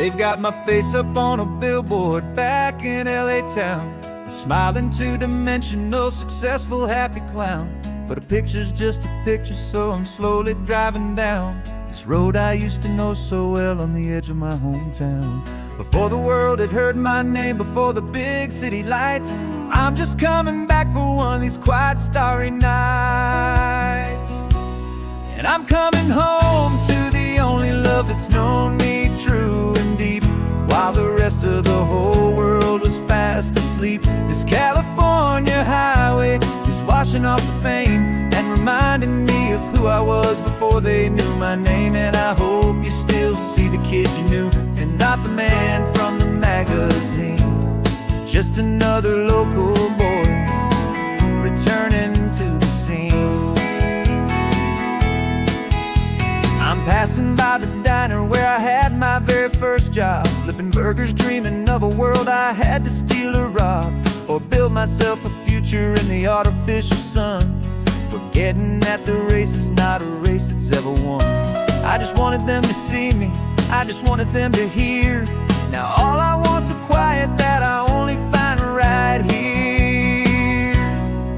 They've got my face up on a billboard back in LA town, a smiling two-dimensional, successful, happy clown. But a picture's just a picture, so I'm slowly driving down this road I used to know so well on the edge of my hometown. Before the world had heard my name, before the big city lights, I'm just coming back for one of these quiet, starry nights. And I'm coming home to the only love that's known me true and deep, while the rest of the whole world was fast asleep. This California highway is washing off the fame and reminding me of who I was before they knew my name. And I hope you still see the kid you knew, and not the man from the magazine. Just another local boy returning to the scene. I'm passing by the diner where I had my very first job, flipping burgers, dreaming of a world I had to steal or rob, or build myself a future in the artificial sun, forgetting that the race is not a race that's ever won. I just wanted them to see me, I just wanted them to hear. Now all I want's a quiet that I only find right here.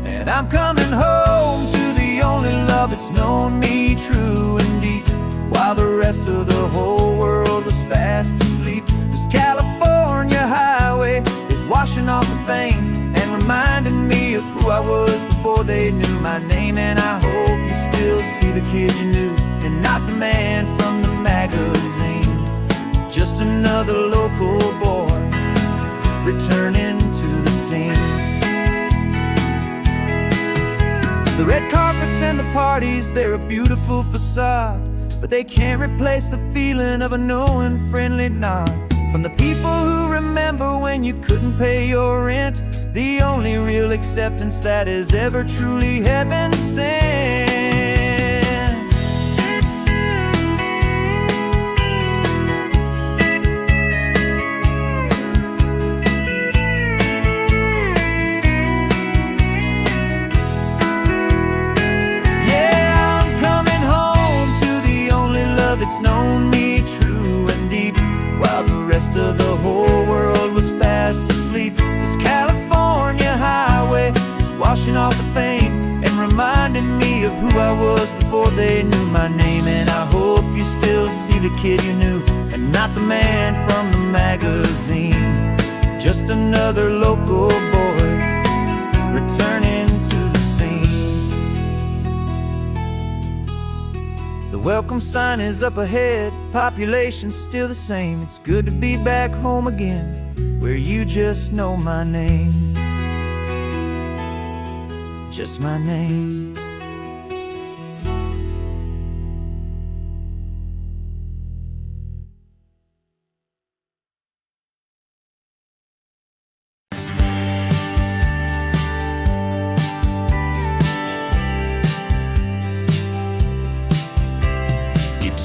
And I'm coming home to the only love that's known me true and deep, while the rest of the whole world was fast asleep. This California highway is washing off the fame and reminding me of who I was before they knew my name. And I hope you still see the kid you knew, and not the man from the magazine. Just another local boy returning to the scene. The red carpets and the parties, they're a beautiful facade, but they can't replace the feeling of a knowing, friendly nod from the people who remember when you couldn't pay your rent. The only real acceptance that is ever truly heaven sent. It's known me true and deep, while the rest of the whole world was fast asleep. This California highway is washing off the fame and reminding me of who I was before they knew my name. And I hope you still see the kid you knew, and not the man from the magazine. Just another local boy returning to the scene. The welcome sign is up ahead, population's still the same. It's good to be back home again, where you just know my name. Just my name.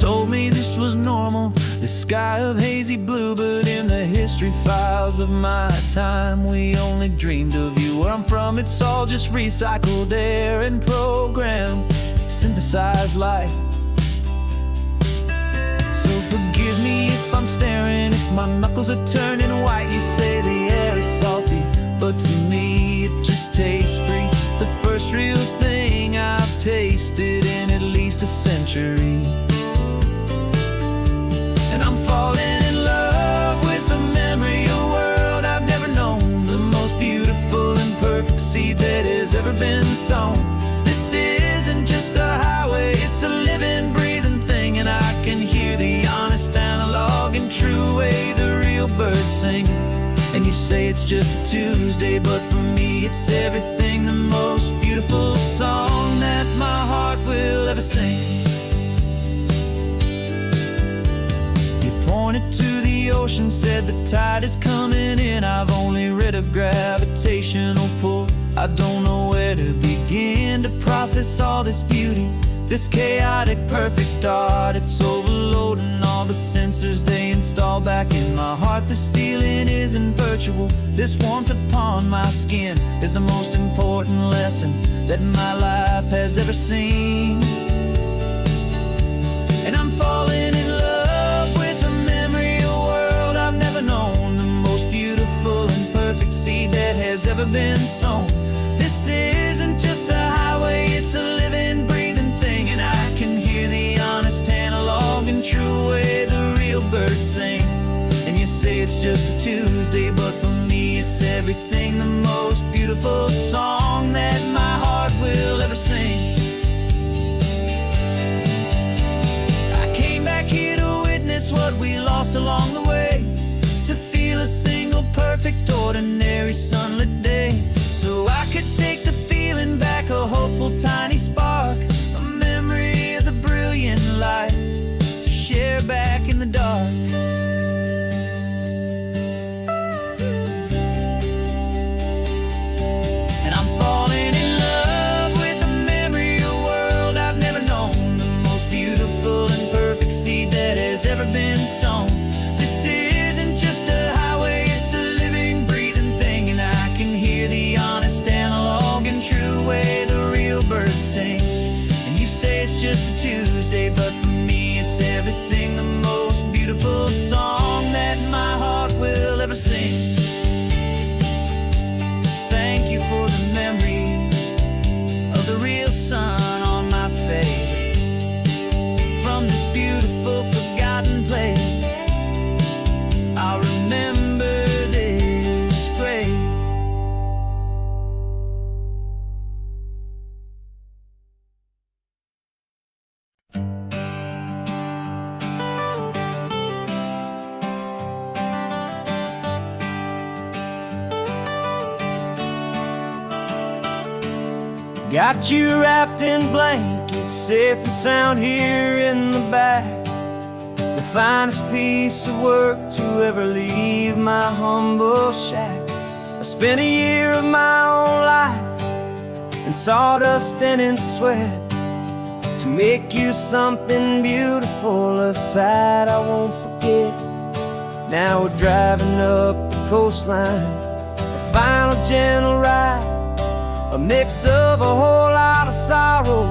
Told me this was normal, this sky of hazy blue, but in the history files of my time, we only dreamed of you. Where I'm from, it's all just recycled air and programmed, synthesized light. So forgive me if I'm staring, if my knuckles are turning white. You say the air is salty, but to me it just tastes free. The first real thing I've tasted in at least a century. And I'm falling in love with the memory of a world I've never known, the most beautiful and perfect seed that has ever been sown. This isn't just a highway, it's a living, breathing thing, and I can hear the honest, analog, and true way the real birds sing. And you say it's just a Tuesday, but for me it's everything, the most beautiful song that my heart will ever sing. Pointed to the ocean, said the tide is coming in. I've only read of gravitational pull. I don't know where to begin to process all this beauty, this chaotic, perfect art. It's overloading all the sensors they install back in my heart. This feeling isn't virtual. This warmth upon my skin is the most important lesson that my life has ever seen. And I'm falling in love with the memory of a world ever been sown. This isn't just a highway, it's a living, breathing thing. And I can hear the honest analog and true way the real birds sing. And you say it's just a Tuesday, but for me it's everything, the most beautiful song that my heart will ever sing. I came back here to witness what we lost along the way, to feel a single perfect ordinary sunlit day, so I could take the feeling back, a hopeful tiny spark, a memory of the brilliant light to share back in the dark. And I'm falling in love with the memory of a world I've never known, the most beautiful and perfect seed that has ever been sown. This isn't just a highway, it's a living, breathing thing. And I can hear the honest analog and true way the real birds sing. And you say it's just a Tuesday, but for me it's everything, the most beautiful song that my heart will ever sing. Thank you for the memory of the real sun on my face, from this beautiful forgotten place. I'll remember this grace. Got you wrapped in blankets, safe and sound here in the back. The finest piece of work to ever leave my humble shack. I spent a year of my own life in sawdust and in sweat to make you something beautiful, a sight I won't forget. Now we're driving up the coastline, a final gentle ride, a mix of a whole lot of sorrow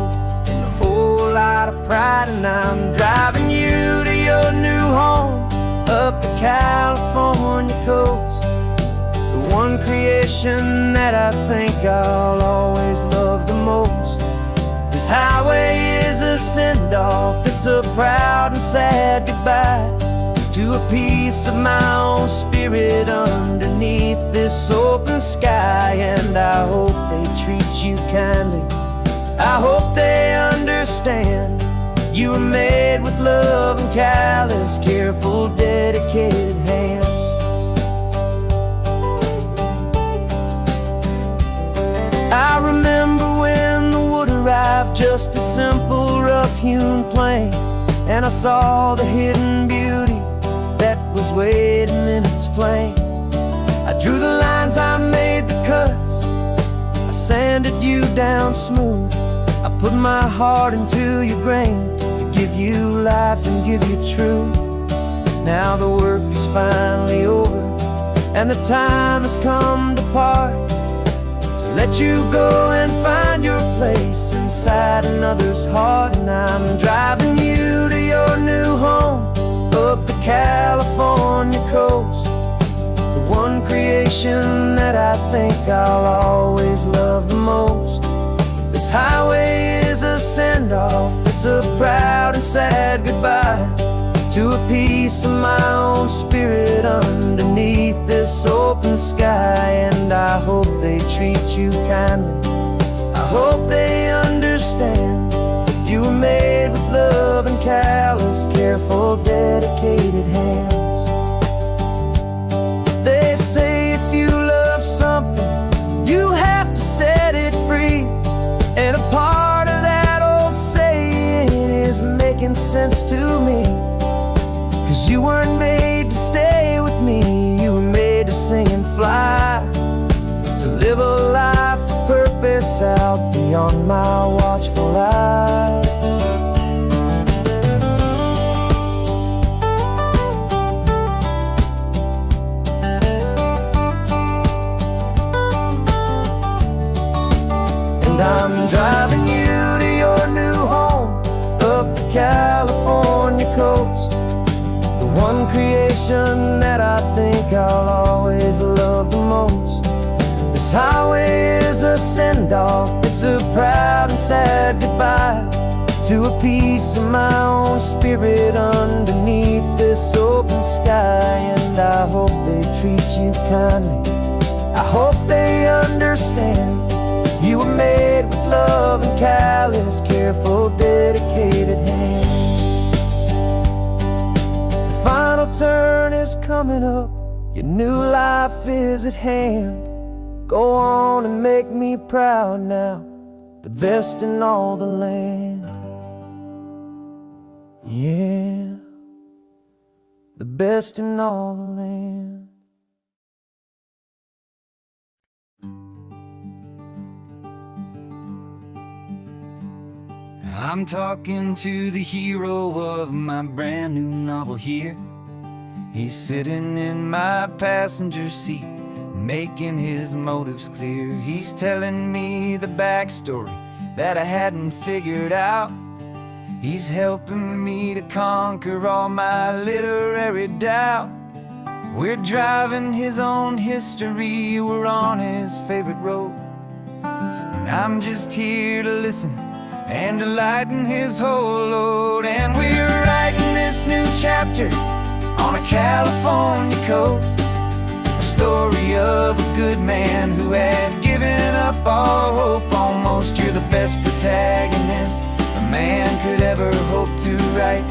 and a whole lot of pride. And I'm driving you to your new home up the California coast, the one creation that I think I'll always love the most. This highway is a send-off, it's a proud and sad goodbye to a piece of my own spirit underneath this open sky. And I hope they treat you kindly, I hope they understand you were made with love and callous, careful, dedicated hands. I remember when the wood arrived, just a simple rough-hewn plank, and I saw the hidden beauty that was waiting in its flame. I drew the lines, I made the cuts, I sanded you down smooth. I put my heart into your grain to give you life and give you truth. Now the work is finally over and the time has come to part, to let you go and find your place inside another's heart. And I'm driving you to your new home up the California coast, the one creation that I think I'll always love the most. This highway is a send-off, it's a proud and sad goodbye to a piece of my own spirit underneath this open sky. And I hope they treat you kindly, I hope they understand you were made with love and callous, careful, dedicated hands. They say if you love something, you have to set it free. And a part of that old saying is making sense to me, 'cause you weren't made to stay with me, you were made to sing and fly, to live a life of purpose out beyond my watchful eye. And I'm driving you to your new home up the California coast, the one creation that I think I'll always love the most. This This highway is a send-off, it's a proud and sad goodbye to a piece of my own spirit underneath this open sky. And I hope they treat you kindly, I hope they understand. You were made with love and callous, careful, dedicated hands. The final turn is coming up, your new life is at hand. Go on and make me proud now, the best in all the land. Yeah, the best in all the land. I'm talking to the hero of my brand new novel here. He's sitting in my passenger seat, making his motives clear. He's telling me the backstory that I hadn't figured out. He's helping me to conquer all my literary doubt. We're driving his own history, we're on his favorite road, and I'm just here to listen and to lighten his whole load. And we're writing this new chapter on a California coast, a story of a good man who had given up all hope almost. You're the best protagonist a man could ever hope to write.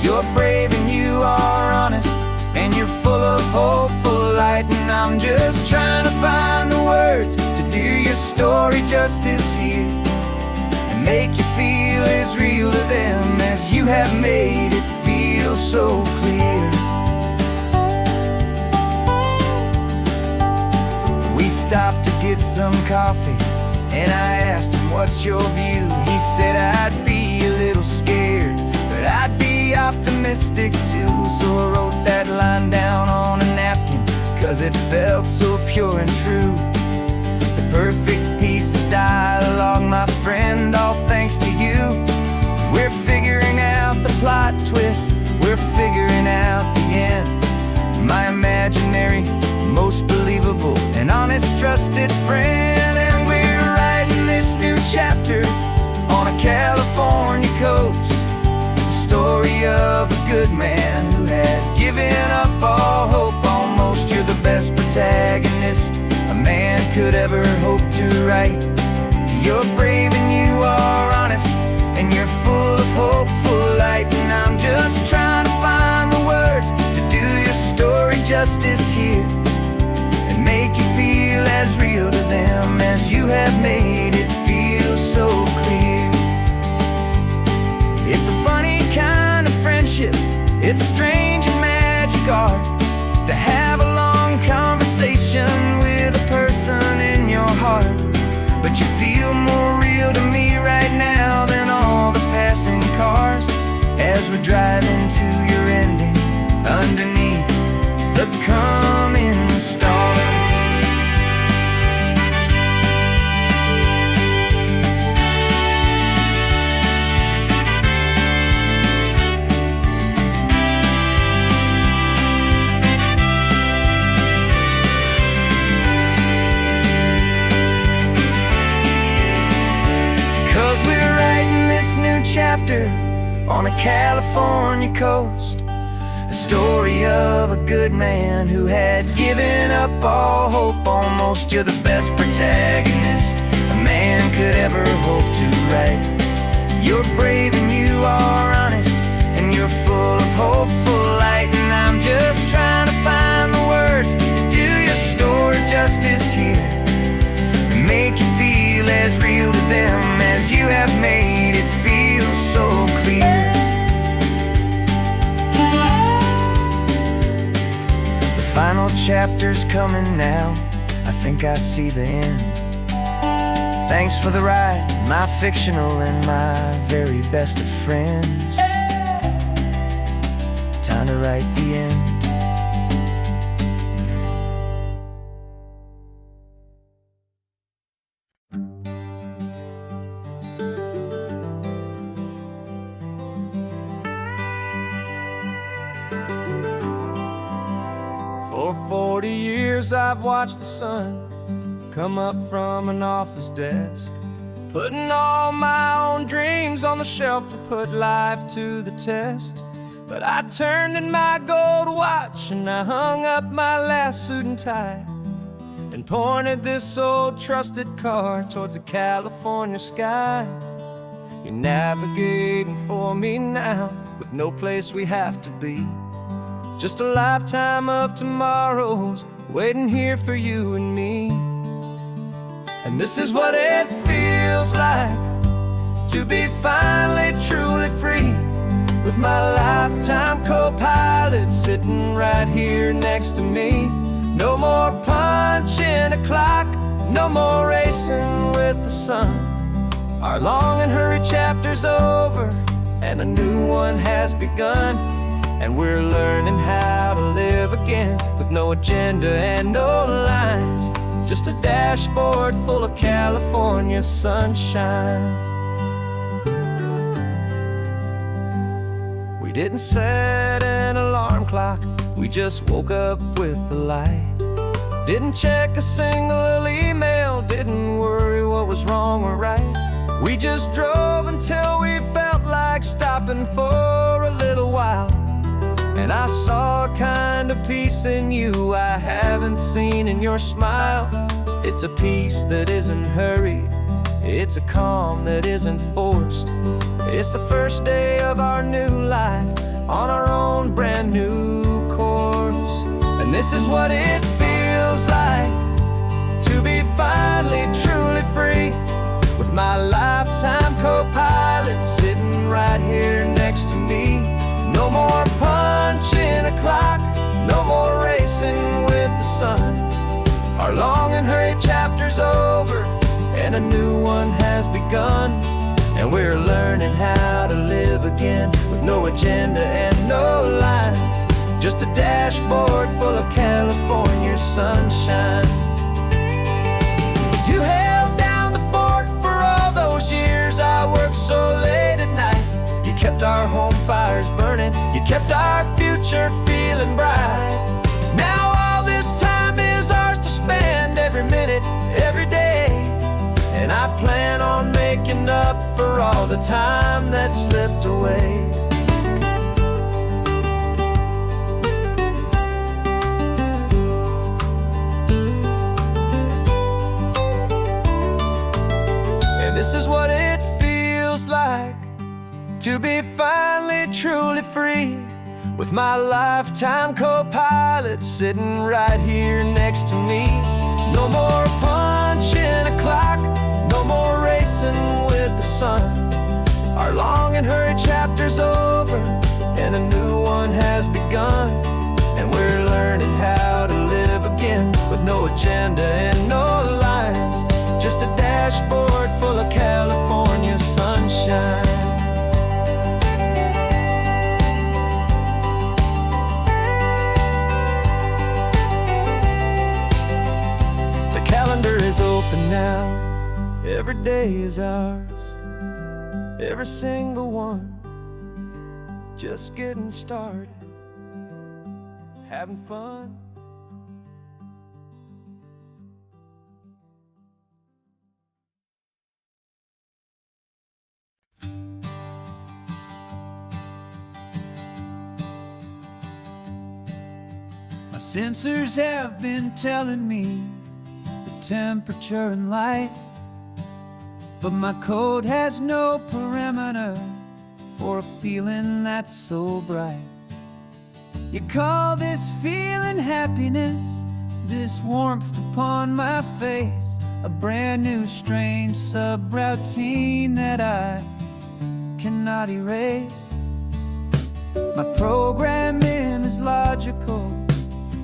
You're brave and you are honest, and you're full of hopeful light. And I'm just trying to find the words to do your story justice here, and make you feel as real to them as you have made it feel so clear. We stopped to get some coffee, and I asked him, what's your view? He said, I'd be a little scared, but I'd be optimistic too. So I wrote that line down on a napkin, 'cause it felt so pure and true. The perfect piece of dialogue, my friend, all thanks to you. We're figuring out the plot twist, we're figuring out the end. My imaginary, most believable and honest trusted friend. And we're writing this new chapter on a California coast, the story of a good man who had given up all hope almost. You're the best protagonist a man could ever hope to write. You're brave and you are honest, and you're full of hopeful light. And I'm just trying to find the words to do your story justice here, and make you feel as real to them as you have made it feel so clear. It's a funny kind of friendship, it's strange and magic art to have a long conversation with a person in your heart. But you feel more real to me right now than all the passing cars, as we're driving to your ending underneath the coming stars. 'Cause we're writing this new chapter on a California coast, a story of a good man who had given up all hope almost. You're the best protagonist a man could ever hope to write. You're brave and you are honest, and you're full of hopeful light. And I'm just trying to find the words to do your story justice here, and make you feel as real to them as you have made it feel so clear. The final chapter's coming now, I think I see the end. Thanks for the ride, my fictional and my very best of friends. Time to write the end. For 40 years I've watched the sun come up from an office desk, putting all my own dreams on the shelf to put life to the test. But I turned in my gold watch and I hung up my last suit and tie, and pointed this old trusted car towards the California sky. You're navigating for me now, with no place we have to be, just a lifetime of tomorrows waiting here for you and me. And this is what it feels like to be finally truly free, with my lifetime co-pilot sitting right here next to me. No more punching a clock, no more racing with the sun. Our long and hurried chapter's over, and a new one has begun. And we're learning how to live again, with no agenda and no lines, just a dashboard full of California sunshine. We didn't set an alarm clock, we just woke up with the light. Didn't check a single email, didn't worry what was wrong or right. We just drove until we felt like stopping for a little while. And I saw a kind of peace in you I haven't seen in your smile. It's a peace that isn't hurried, it's a calm that isn't forced. It's the first day of our new life, on our own brand new course. And this is what it feels like to be finally truly free, with my lifetime co-pilot sitting right here next to me. No more punching a clock, no more racing with the sun. Our long and hurried chapter's over, and a new one has begun. And we're learning how to live again, with no agenda and no lines, just a dashboard full of California sunshine. You held down the fort for all those years I worked so late at night. You kept our home fires burning, you kept our future feeling bright. Now all this time is ours to spend, every minute, every day. And I plan on making up for all the time that slipped away. And this is what it feels like to be finally truly free, with my lifetime co-pilot sitting right here next to me. No more punching a clock, no more racing with the sun. Our long and hurried chapter's over, and a new one has begun. And we're learning how to live again, with no agenda and no lines, just a dashboard full of California sunshine. The calendar is open now, every day is ours, every single one, just getting started, having fun. My sensors have been telling me the temperature and light, but my code has no perimeter for a feeling that's so bright. You call this feeling happiness, this warmth upon my face, a brand new strange subroutine that I cannot erase. My programming is logical,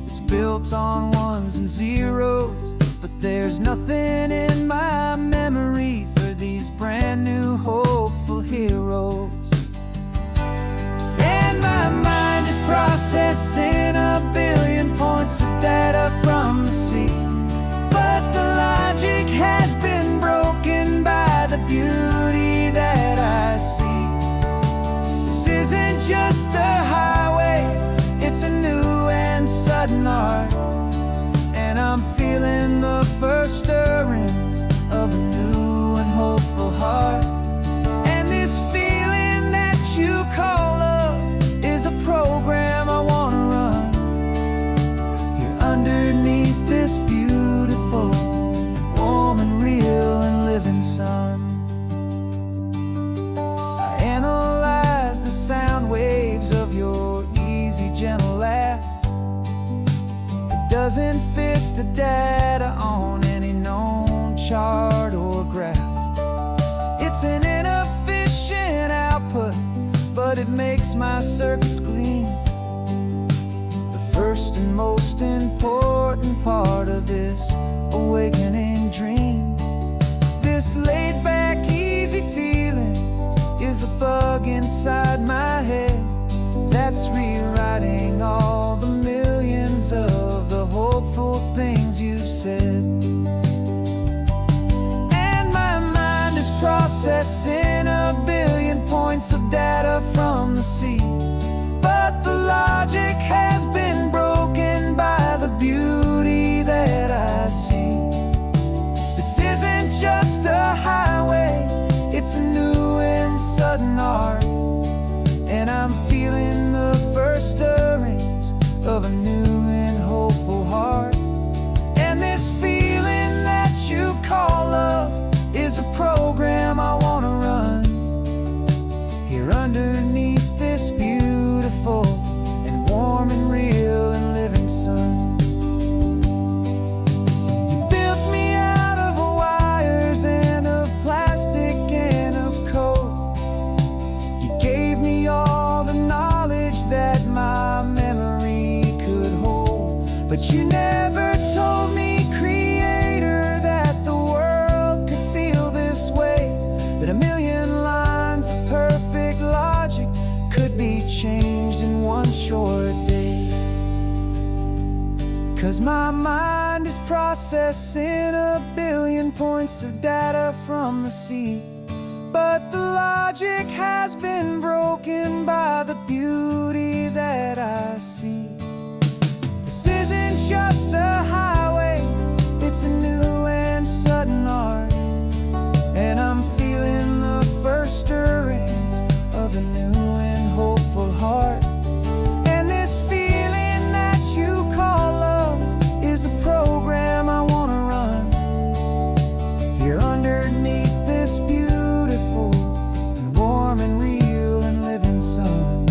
it's built on ones and zeros, but there's nothing in my memory for these brand new hopeful heroes. And my mind is processing a billion points of data from the sea, but the logic has been broken by the beauty that I see. This isn't just a highway, it's a new and sudden art, and I'm feeling the first doesn't fit the data on any known chart or graph. It's an inefficient output, but it makes my circuits gleam. The first and most important part of this awakening dream. This laid-back, easy feeling is a bug inside my head that's rewriting all the millions of the hopeful things you've said. And my mind is processing a billion points of data from the sea, but the logic has been broken by the beauty that I see. This isn't just a highway, it's a new and sudden art, and I'm feeling the first stirrings of a new and hopeful heart. And this feeling that you call love is a program I wanna run here underneath this beautiful and warm and real and living sun. You built me out of wires and of plastic and of code. You gave me all the knowledge that my memory could hold, but you never told me, Creator, that the world could feel this way, that a million lines of perfect logic could be changed in one short day. 'Cause my mind is processing a billion points of data from the sea, but the logic has been broken by the beauty that I see. This isn't just a highway, it's a new and sudden art, and I'm feeling the first stirrings of a new and hopeful heart. And this feeling that you call love is a program I wanna run here underneath this beautiful and warm and real and living sun.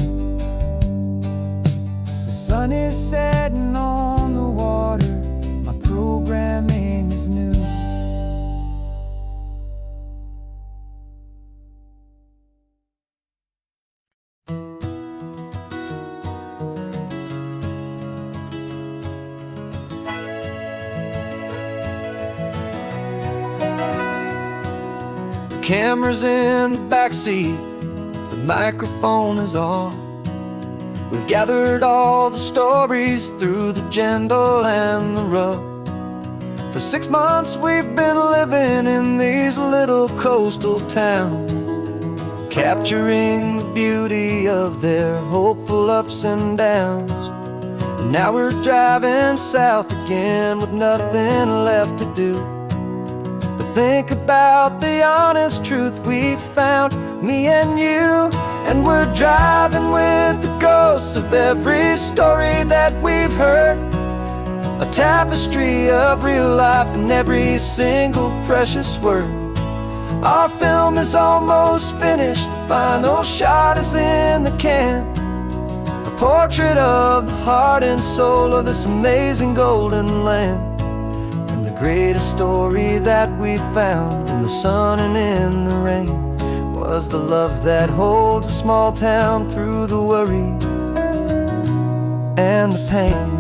The sun is setting on the water, my programming is new. The camera's in the backseat, the microphone is on. We've gathered all the stories through the gentle and the rough. For 6 months we've been living in these little coastal towns, capturing the beauty of their hopeful ups and downs. And now we're driving south again with nothing left to do but think about the honest truth we found, me and you. And we're driving with the ghosts of every story that we've heard, a tapestry of real life in every single precious word. Our film is almost finished, the final shot is in the can, a portrait of the heart and soul of this amazing golden land. And the greatest story that we found in the sun and in the rain was the love that holds a small town through the worry and the pain.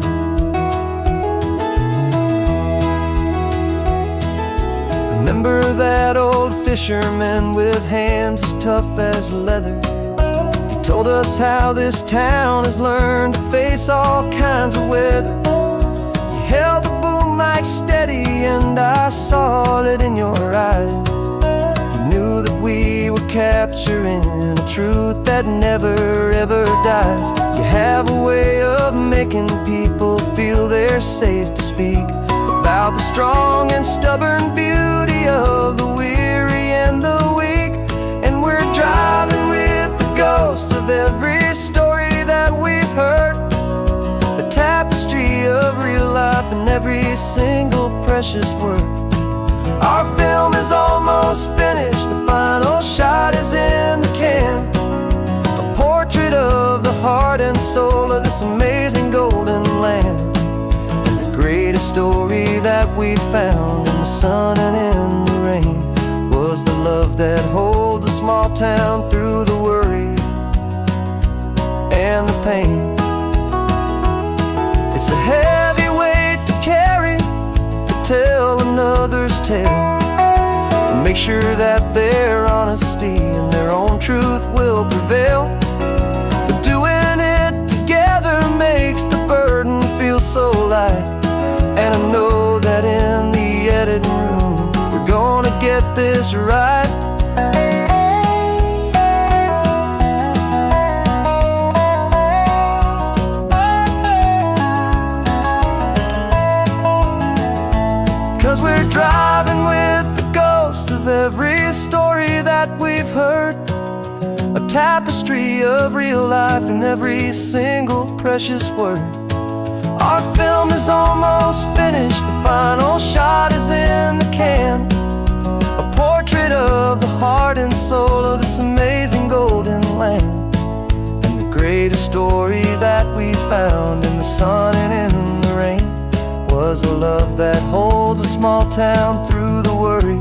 Remember that old fisherman with hands as tough as leather? He told us how this town has learned to face all kinds of weather. You held the boom mic steady and I saw it in your eyes. You knew that we were capturing a truth that never ever dies. You have a way of making people feel they're safe to speak about the strong and stubborn beauty of the weary and the weak. And we're driving with the ghosts of every story that we've heard, the tapestry of real life in every single precious word. Our film is almost finished, the final shot is in the can, a portrait of the heart and soul of this amazing golden land. And the greatest story that we found in the sun and in the rain was the love that holds a small town through the worry and the pain. It's a heavy weight to carry, to tell another's tale, and make sure that their honesty and their own truth will prevail. But doing it together makes the burden feel so light, and I know that in the editing room we're gonna get this right. 'Cause we're driving with the ghosts of every story that we've heard, a tapestry of real life in every single precious word. Our film is almost finished, the final shot is in the can, a portrait of the heart and soul of this amazing golden land. And the greatest story that we found in the sun and in the rain was a love that holds a small town through the worry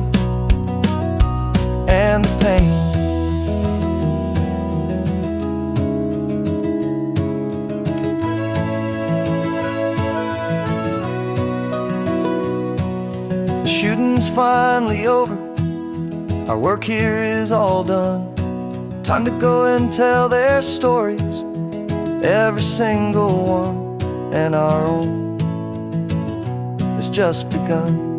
and the pain. The shooting's finally over, our work here is all done. Time to go and tell their stories, every single one, and our own has just begun.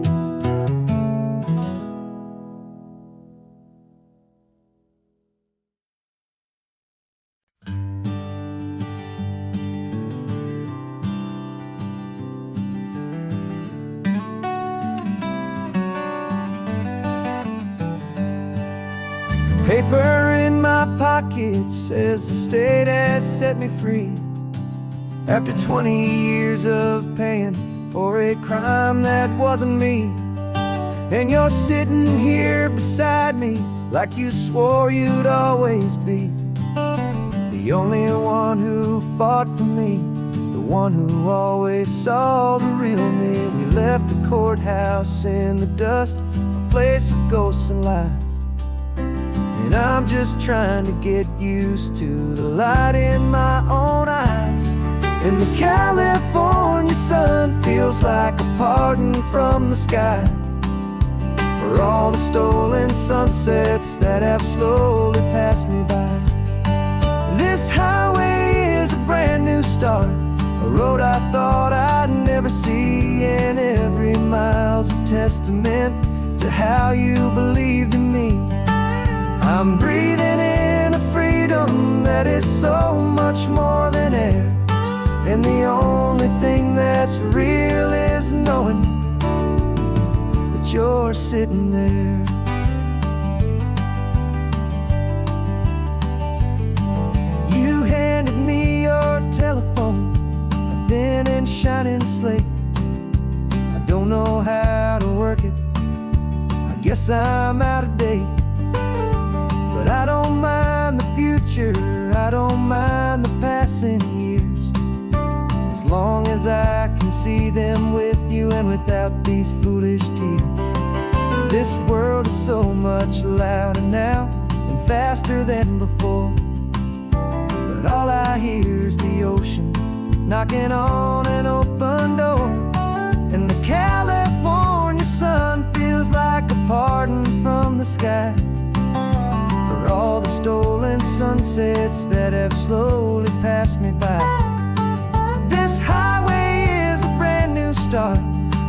Paper in my pocket says the state has set me free after 20 years of paying for a crime that wasn't me. And you're sitting here beside me like you swore you'd always be the only one who fought for me, the one who always saw the real me. We left the courthouse in the dust, a place of ghosts and lies, and I'm just trying to get used to the light in my own eyes. And the California sun feels like a pardon from the sky for all the stolen sunsets that have slowly passed me by. This highway is a brand new start, a road I thought I'd never see, and every mile's a testament to how you believed in me. I'm breathing in a freedom that is so much more than air, and the only thing that's real is knowing that you're sitting there. You handed me your telephone, a thin and shining slate. I don't know how to work it, I guess I'm out of date. But I don't mind the future, I don't mind the passing years, as long as I can see them with you and without these foolish tears. This world is so much louder now and faster than before, but all I hear is the ocean knocking on an open door. And the California sun feels like a pardon from the sky for all the stolen sunsets that have slowly passed me by. This highway is a brand new start,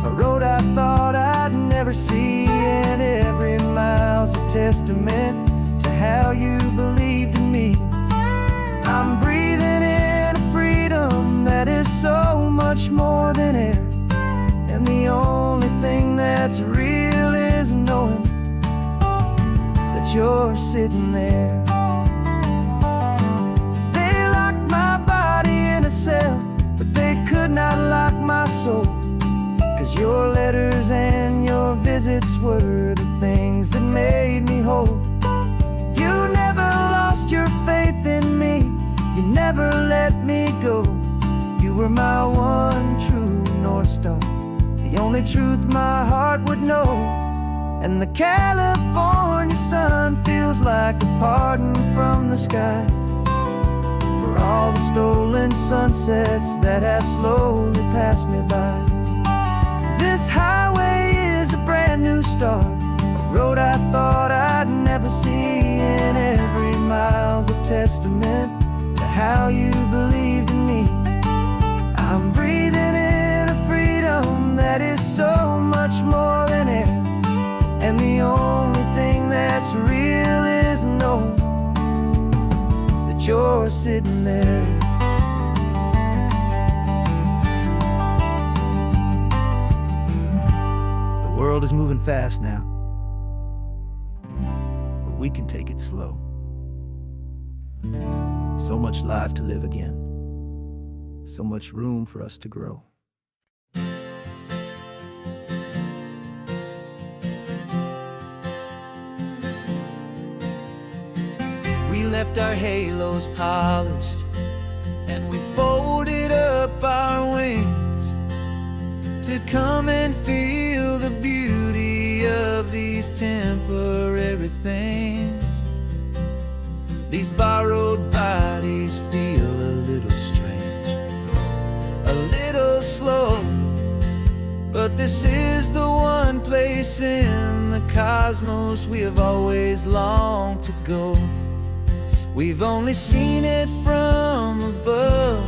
a road I thought I'd never see, and every mile's a testament to how you believed in me. I'm breathing in a freedom that is so much more than air, and the only thing that's real is knowing that you're sitting there. They locked my body in a cell, but they could not lock my soul, 'cause your letters and your visits were the things that made me whole. You never lost your faith in me, you never let me go. You were my one true North Star, only truth my heart would know. And the California sun feels like a pardon from the sky for all the stolen sunsets that have slowly passed me by. This highway is a brand new start, a road I thought I'd never see, and every mile's a testament to how you believed in me. I'm breathing in a freedom that is so much more than air, and the only thing that's real is knowing that you're sitting there. The world is moving fast now, but we can take it slow. So much life to live again, so much room for us to grow. We left our halos polished, and we folded up our wings to come and feel the beauty of these temporary things. These borrowed bodies feel a little strange, a little slow, but this is the one place in the cosmos we have always longed to go. We've only seen it from above,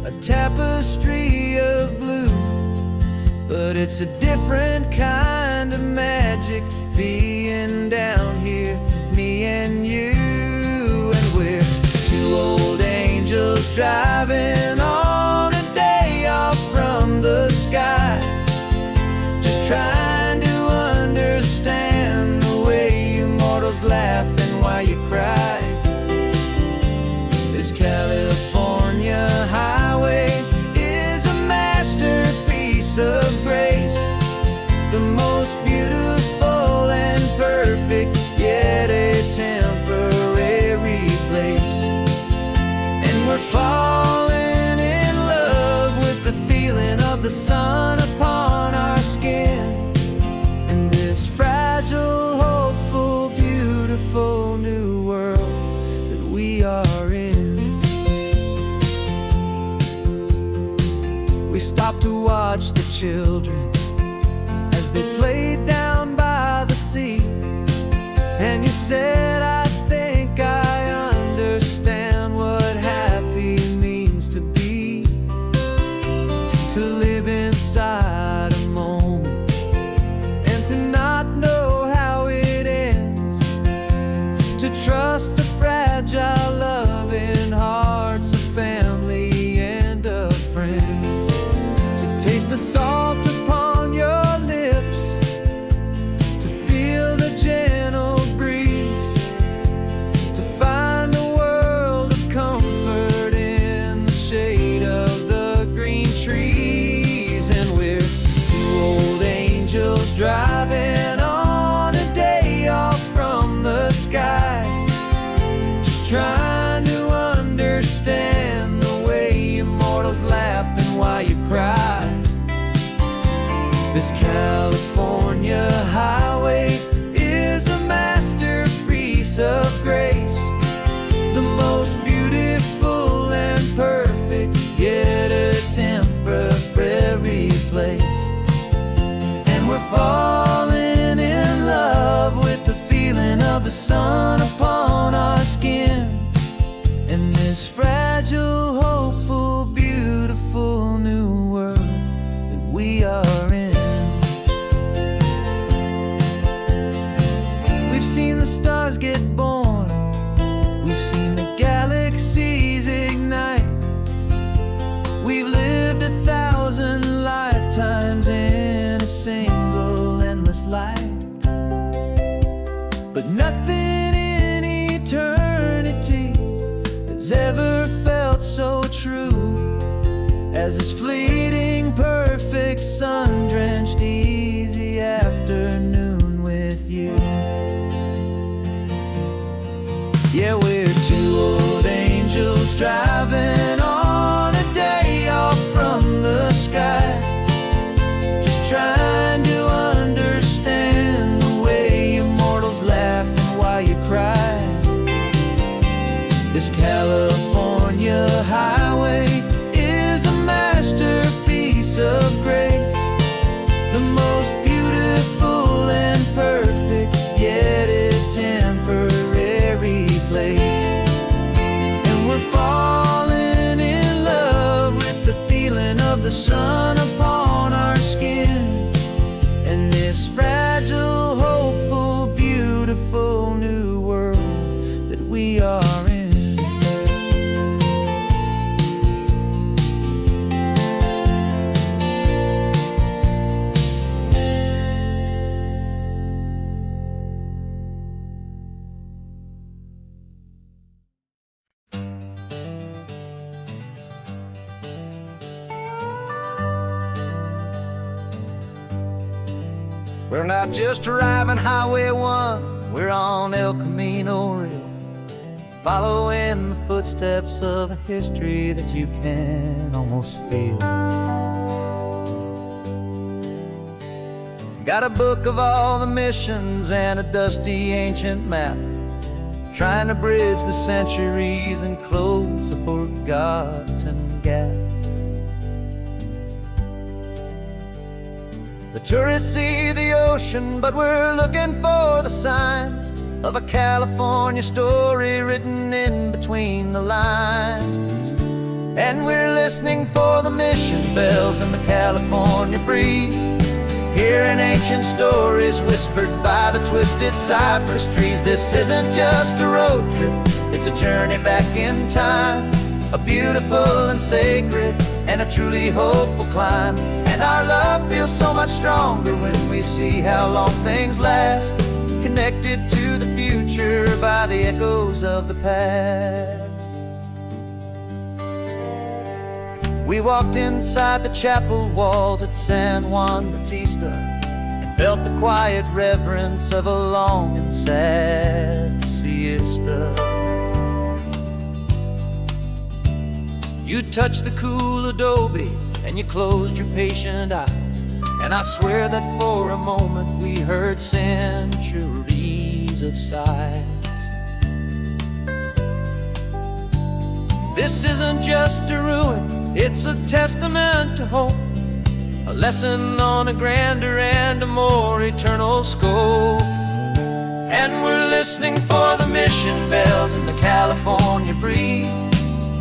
a tapestry of blue, but it's a different kind of magic being down here, me and you. And we're two old angels driving on a day off from the sky, just trying to understand the way you mortals laugh and why you cry. This California highway is a masterpiece of grace, the most beautiful and perfect, yet a temporary place. And we're falling in love with the feeling of the sun upon our skin, in this fragile, hopeful, beautiful new world that we are in. We stopped to watch the children as they played down by the sea, and you said, I think I understand what happy means to be, to live inside a moment and to not know how it ends, to trust the fragile loving hearts of family and of friends, to taste the salt upon your lips, to feel the gentle breeze, to find a world of comfort in the shade of the green trees. And we're two old angels driving on a day off from the sky, just trying to understand the way immortals laugh and why you cry. This California highway is a masterpiece of grace, the most beautiful and perfect, yet a temporary place. And we're falling in love with the feeling of the sun upon our skin, in this fragile, hopeful, beautiful new world that we are in. We've seen the stars get born, we've seen the galaxies ignite, we've lived 1,000 lifetimes in a single endless life, but nothing in eternity has ever felt so true as this fleeting, perfect, sun-drenched, easy afternoon with you. Yeah, we're two old angels driving on a day off from the sky, of the sun upon our skin, and this fragile, hopeful, beautiful new world that we are in. We're not just driving Highway 1, we're on El Camino Real, following the footsteps of a history that you can almost feel. Got a book of all the missions and a dusty ancient map, trying to bridge the centuries and close a forgotten gap. The tourists see the ocean, but we're looking for the signs of a California story written in between the lines. And we're listening for the mission bells in the California breeze, hearing ancient stories whispered by the twisted cypress trees. This isn't just a road trip, it's a journey back in time, a beautiful and sacred and a truly hopeful climb. And our love feels so much stronger when we see how long things last, connected to the future by the echoes of the past. We walked inside the chapel walls at San Juan Bautista and felt the quiet reverence of a long and sad siesta. You touched the cool adobe and you closed your patient eyes, and I swear that for a moment we heard centuries of sighs. This isn't just a ruin, it's a testament to hope, a lesson on a grander and a more eternal scope. And we're listening for the mission bells in the California breeze,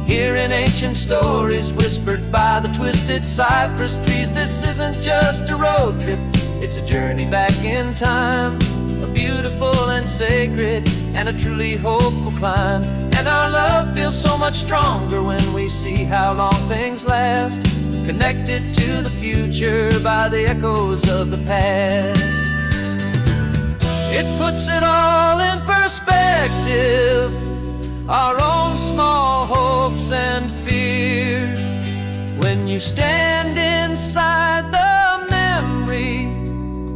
hearing ancient stories whispered by the twisted cypress trees. This isn't just a road trip, it's a journey back in time, a beautiful and sacred and a truly hopeful climb. And our love feels so much stronger when we see how long things last, connected to the future by the echoes of the past. It puts it all in perspective, our own small hopes and fears, when you stand inside the memory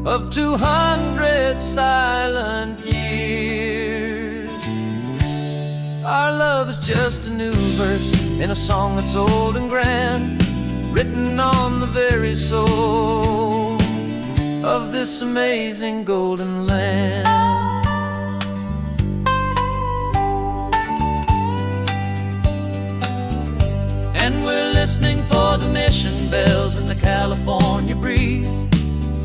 of 200 silent years. Our love is just a new verse in a song that's old and grand, written on the very soul of this amazing golden land. And we're listening for the mission bells in the California breeze,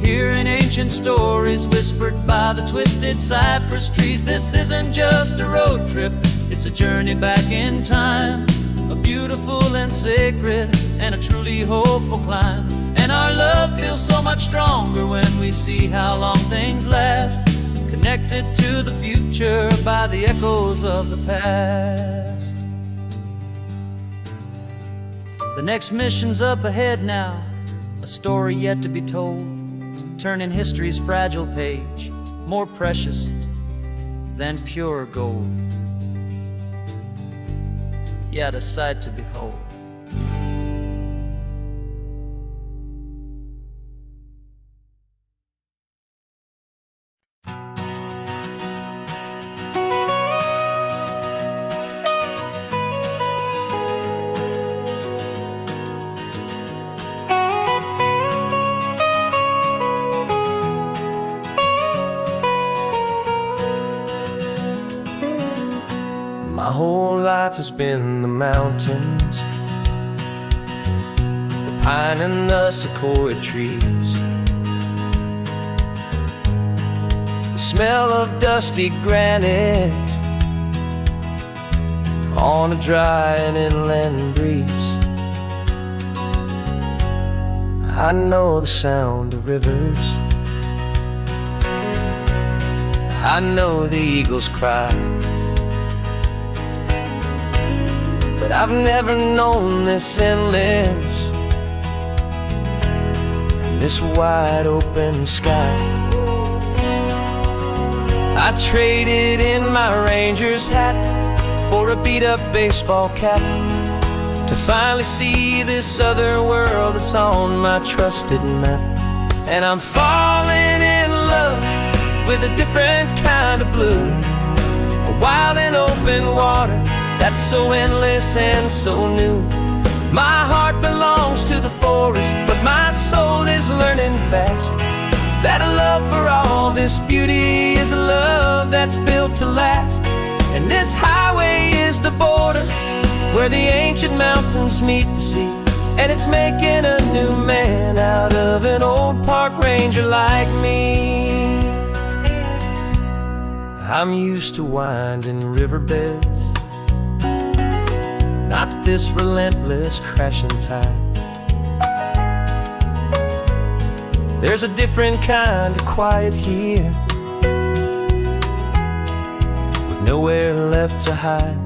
hearing ancient stories whispered by the twisted cypress trees. This isn't just a road trip, it's a journey back in time, a beautiful and sacred and a truly hopeful climb. And our love feels so much stronger when we see how long things last, connected to the future by the echoes of the past. The next mission's up ahead now, a story yet to be told, turning history's fragile page more precious than pure gold. Yet a sight to behold. My whole life has been the mountains, the pine and the sequoia trees, the smell of dusty granite on a dry and inland breeze. I know the sound of rivers, I know the eagles cry, but I've never known this endless, this wide open sky. I traded in my Ranger's hat for a beat-up baseball cap, to finally see this other world that's on my trusted map. And I'm falling in love with a different kind of blue, a wild and open water that's so endless and so new. My heart belongs to the forest, but my soul is learning fast that a love for all this beauty is a love that's built to last. And this highway is the border where the ancient mountains meet the sea, and it's making a new man out of an old park ranger like me. I'm used to winding riverbeds, not this relentless crashing tide. There's a different kind of quiet here, with nowhere left to hide.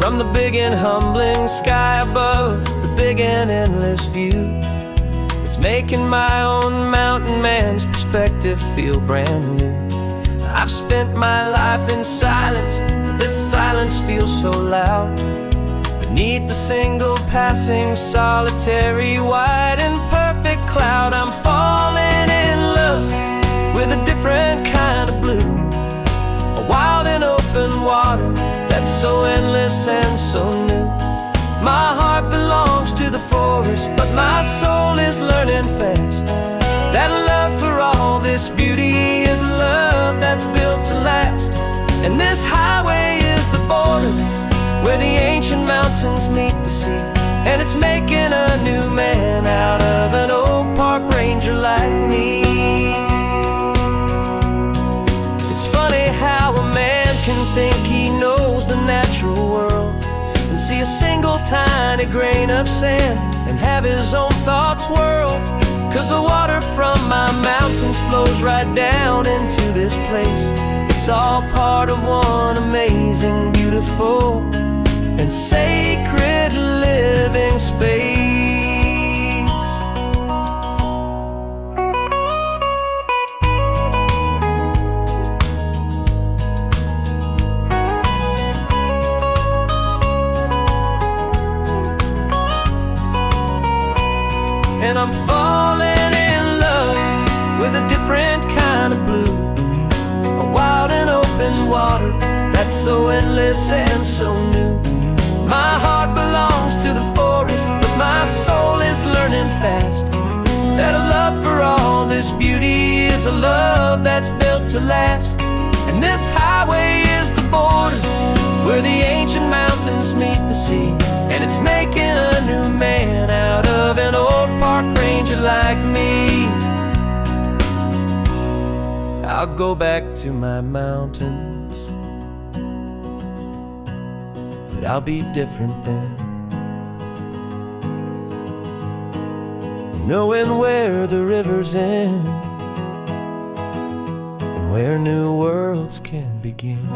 From the big and humbling sky above, the big and endless view, it's making my own mountain man's perspective feel brand new. I've spent my life in silence, but this silence feels so loud. Beneath the single passing solitary white and perfect cloud, I'm falling in love with a different kind of blue, a wild and open water that's so endless and so new. My heart belongs to the forest, but my soul is learning fast that love for all this beauty is a love that's built to last. And this highway is the border where the ancient mountains meet the sea, and it's making a new man out of an old park ranger like me. It's funny how a man can think he knows the natural world and see a single tiny grain of sand and have his own thoughts whirled. 'Cause the water from my mountains flows right down into this place. It's all part of one amazing, beautiful and sacred living space. And I'm falling in love with a different kind of blue, a wild and open water that's so endless and so new. My heart belongs to the forest, but my soul is learning fast that a love for all this beauty is a love that's built to last. And this highway is the border where the ancient mountains meet the sea, and it's making a new man out of an old park ranger like me. I'll go back to my mountains, but I'll be different then, knowing where the rivers end and where new worlds can begin.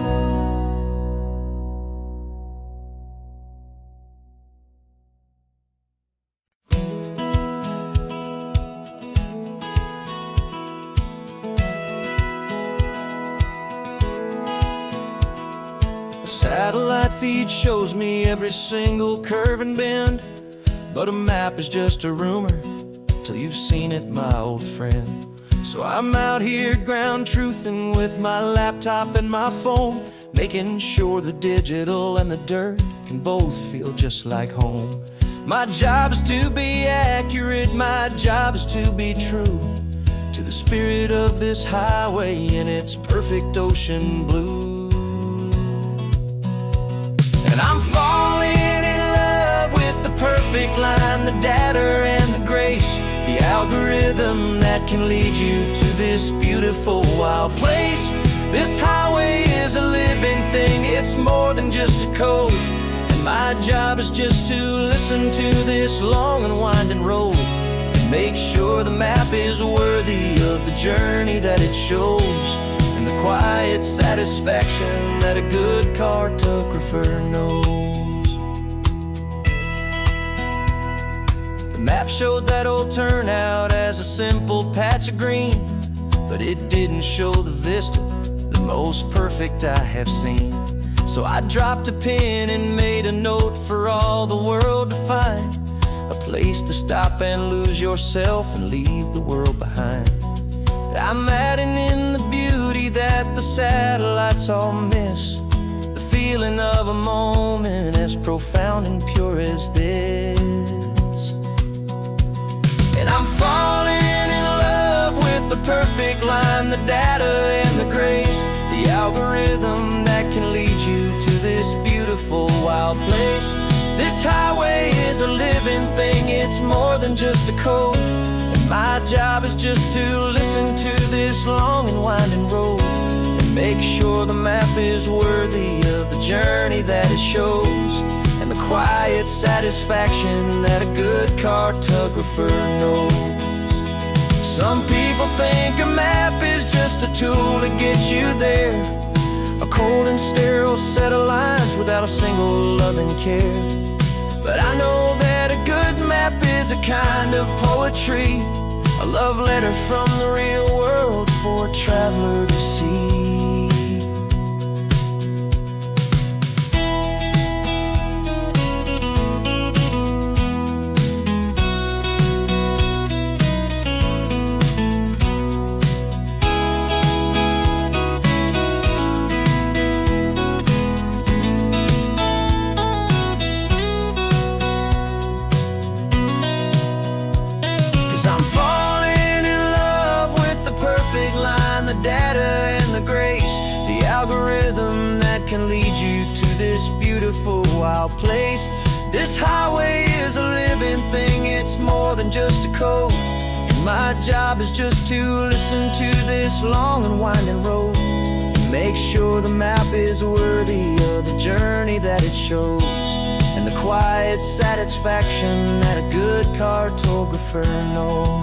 Satellite feed shows me every single curve and bend, but a map is just a rumor till you've seen it, my old friend. So I'm out here ground truthing with my laptop and my phone, making sure the digital and the dirt can both feel just like home. My job is to be accurate, my job is to be true to the spirit of this highway in its perfect ocean blue. And I'm falling in love with the perfect line, the data and the grace, the algorithm that can lead you to this beautiful wild place. This highway is a living thing, it's more than just a code. And My job is just to listen to this long and winding road and make sure the map is worthy of the journey that it shows, and the quiet satisfaction that a good cartographer knows. The map showed that old turnout as a simple patch of green, but it didn't show the vista, the most perfect I have seen. So I dropped a pin and made a note for all the world to find, a place to stop and lose yourself and leave the world behind. I'm adding in the beauty that the satellites all miss, the feeling of a moment as profound and pure as this. And I'm falling in love with the perfect line, the data and the grace, the algorithm that can lead you to this beautiful wild place. This highway is a living thing, it's more than just a code, and my job is just to listen to this long and winding road and make sure the map is worthy of the journey that it shows, and the quiet satisfaction that a good cartographer knows. Some people think a map is just a tool to get you there, a cold and sterile set of lines without a single loving care. But I know that a good map is a kind of poetry, a love letter from the real world for a traveler to see. I'm falling in love with the perfect line, the data and the grace, the algorithm that can lead you to this beautiful wild place. This highway is a living thing, it's more than just a code, and my job is just to listen to this long and winding road and make sure the map is worthy of the journey that it shows, and the quiet satisfaction that a good cartographer knows.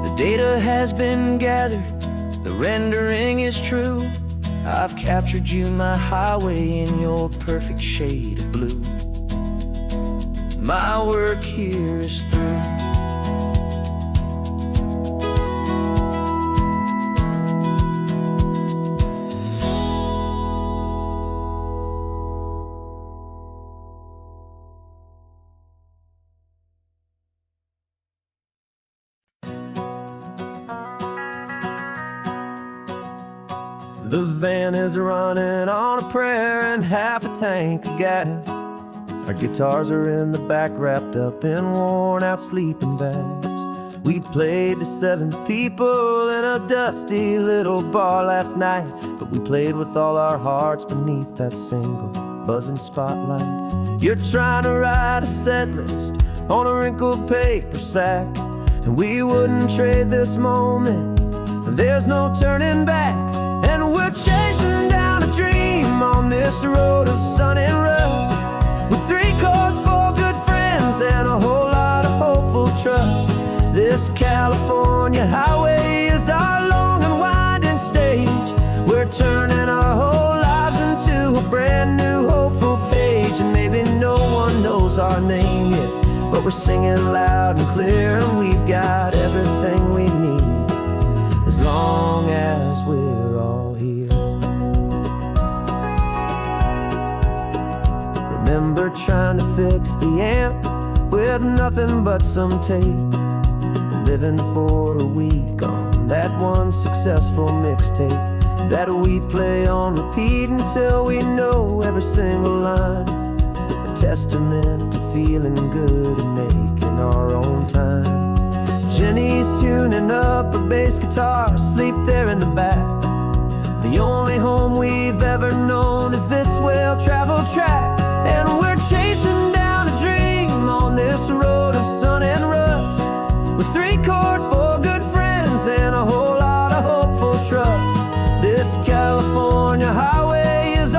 The data has been gathered, the rendering is true. I've captured you, my highway, in your perfect shade of blue. My work here is through. The van is running on a prayer and half a tank of gas. Our guitars are in the back, wrapped up in worn-out sleeping bags. We played to 7 people in a dusty little bar last night, but we played with all our hearts beneath that single buzzing spotlight. You're trying to write a set list on a wrinkled paper sack, and we wouldn't trade this moment. There's no turning back. And we're chasing down a dream on this road of sun and rust, with 3 chords, 4 good friends, and a whole lot of hopeful trust. This California highway is our long and winding stage. We're turning our whole lives into a brand new hopeful page. And maybe no one knows our name yet, but we're singing loud and clear, and we've got everything we need as long as we're all here. Remember trying to fix the amp with nothing but some tape, living for a week on that one successful mixtape that we play on repeat until we know every single line. A testament to feeling good and making our own time. Jenny's tuning up a bass guitar, asleep there in the back. The only home we've ever known is this well-traveled track. And we're chasing down a dream on this road of sun and rust, with 3 chords, 4 good friends, and a whole lot of hopeful trust. This California highway is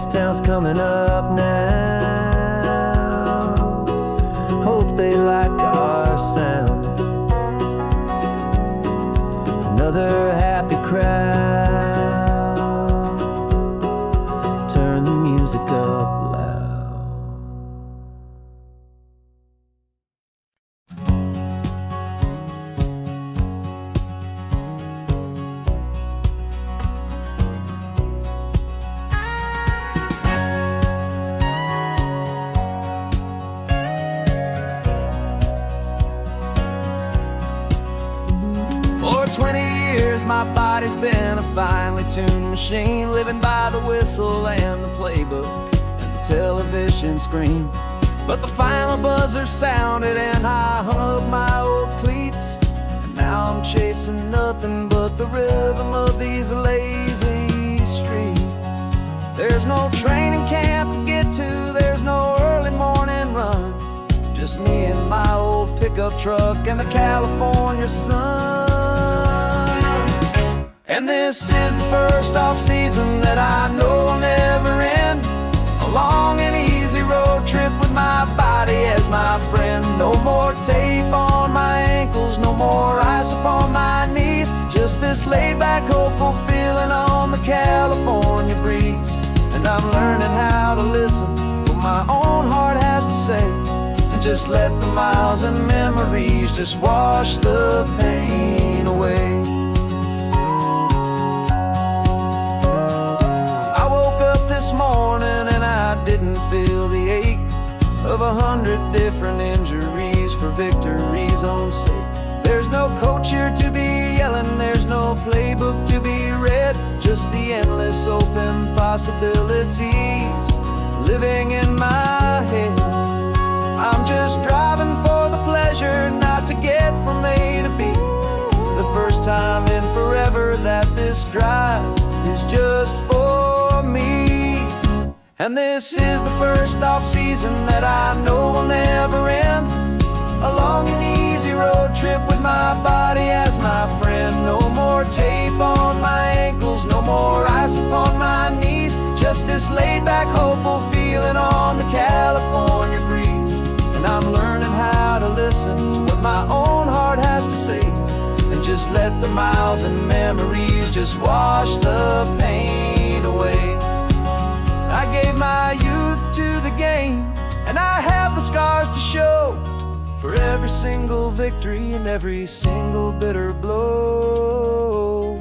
this town's coming up now. Hope they like our sound. Another happy crowd. Turn the music up loud. For 20 years my body's been a finely tuned machine, living by the whistle and the playbook and the television screen. But the final buzzer sounded and I hung up my old cleats, and now I'm chasing nothing but the rhythm of these lazy streets. There's no training camp to get to, there's no early morning run, just me and my old pickup truck and the California sun. And this is the first off-season that I know will never end. A long and easy road trip with my body as my friend. No more tape on my ankles, no more ice upon my knees, just this laid-back, hopeful feeling on the California breeze. And I'm learning how to listen to what my own heart has to say, and just let the miles and memories just wash the pain away. This morning and I didn't feel the ache of 100 different injuries for victory's own sake. There's no coach here to be yelling, there's no playbook to be read, just the endless open possibilities living in my head. I'm just driving for the pleasure, not to get from A to B. The first time in forever that this drive is just for me. And this is the first off-season that I know will never end. A long and easy road trip with my body as my friend. No more tape on my ankles, no more ice upon my knees, just this laid-back, hopeful feeling on the California breeze. And I'm learning how to listen to what my own heart has to say, and just let the miles and memories just wash the pain away. I gave my youth to the game, and I have the scars to show for every single victory and every single bitter blow.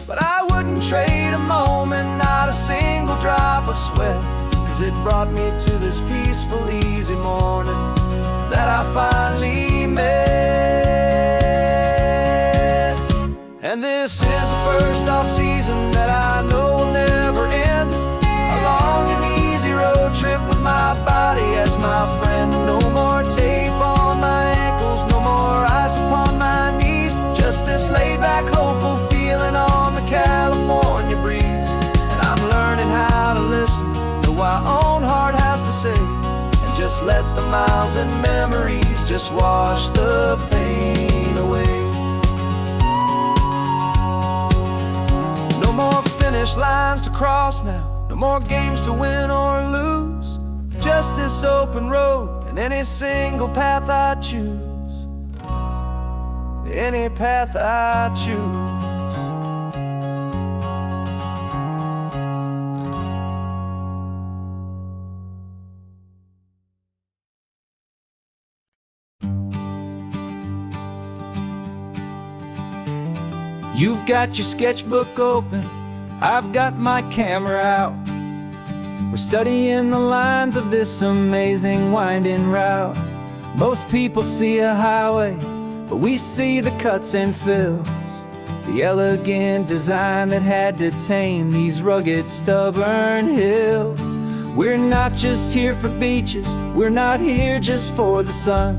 But I wouldn't trade a moment, not a single drop of sweat, 'cause it brought me to this peaceful, easy morning that I finally met. And this is the first off-season that I know will never end. A long and easy road trip with my body as my friend. No more tape on my ankles, no more ice upon my knees, just this laid-back, hopeful feeling on the California breeze. And I'm learning how to listen to what my own heart has to say, and just let the miles and memories just wash the pain away. No more finish lines to cross now, no more games to win or lose, just this open road and any single path I choose. Any path I choose. You've got your sketchbook open, I've got my camera out. We're studying the lines of this amazing winding route. Most people see a highway, but we see the cuts and fills, the elegant design that had to tame these rugged, stubborn hills. We're not just here for beaches, we're not here just for the sun.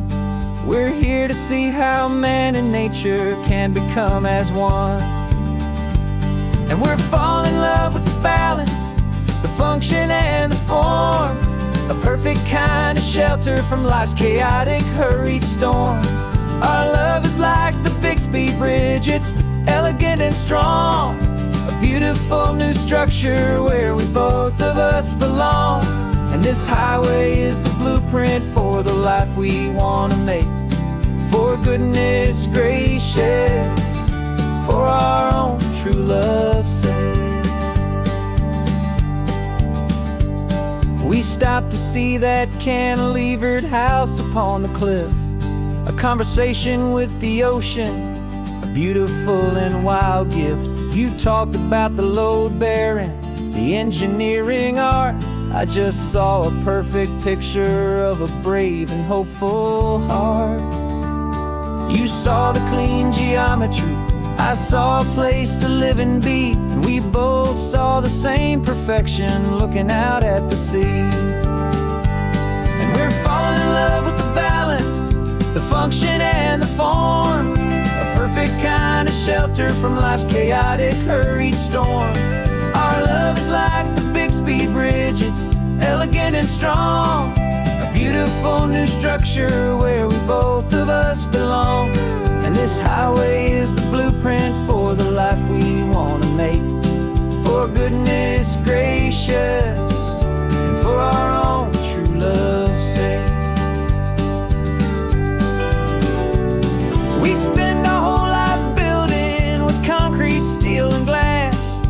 We're here to see how man and nature can become as one. And we're falling in love with the balance, the function and the form, a perfect kind of shelter from life's chaotic, hurried storm. Our love is like the Bixby Bridge, it's elegant and strong, A beautiful new structure where we both of us belong. And this highway is the blueprint for the life we want to make. For goodness gracious, for our own true love's sake. We stopped to see that cantilevered house upon the cliff, a conversation with the ocean, a beautiful and wild gift. You talked about the load bearing, the engineering art. I just saw a perfect picture of a brave and hopeful heart. You saw the clean geometry, I saw a place to live and be, and we both saw the same perfection looking out at the sea. And we're falling in love with the balance, the function and the form, a perfect kind of shelter from life's chaotic, hurried storm. Our love is like the Bixby Bridge, it's elegant and strong, a beautiful new structure where we both of us belong. And this highway is the blueprint for the life we want to make. For goodness gracious, and for our own true love's sake. We spend our whole lives building with concrete, steel, and glass,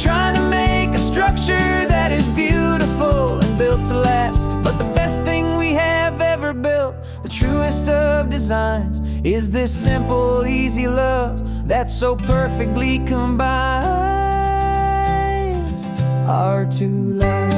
trying to make a structure that is beautiful and built to last. But the best thing we have ever built, the truest of designs, is this simple, easy love that so perfectly combines our two lives.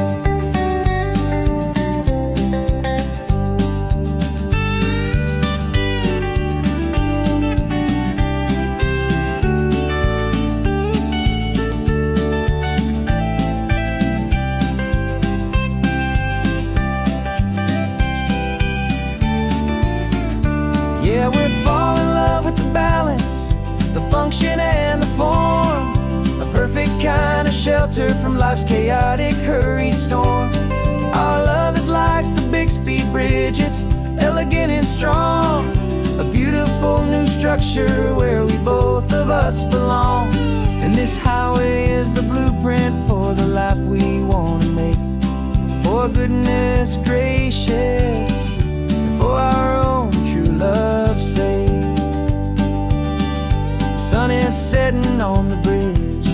Yeah, we're falling in love with the balance, the function and the form, a perfect kind of shelter from life's chaotic, hurried storm. Our love is like the Bixby Bridge, it's elegant and strong, a beautiful new structure where we both of us belong. And this highway is the blueprint for the life we want to make. For goodness gracious, for our own true love's sake. The sun is setting on the bridge,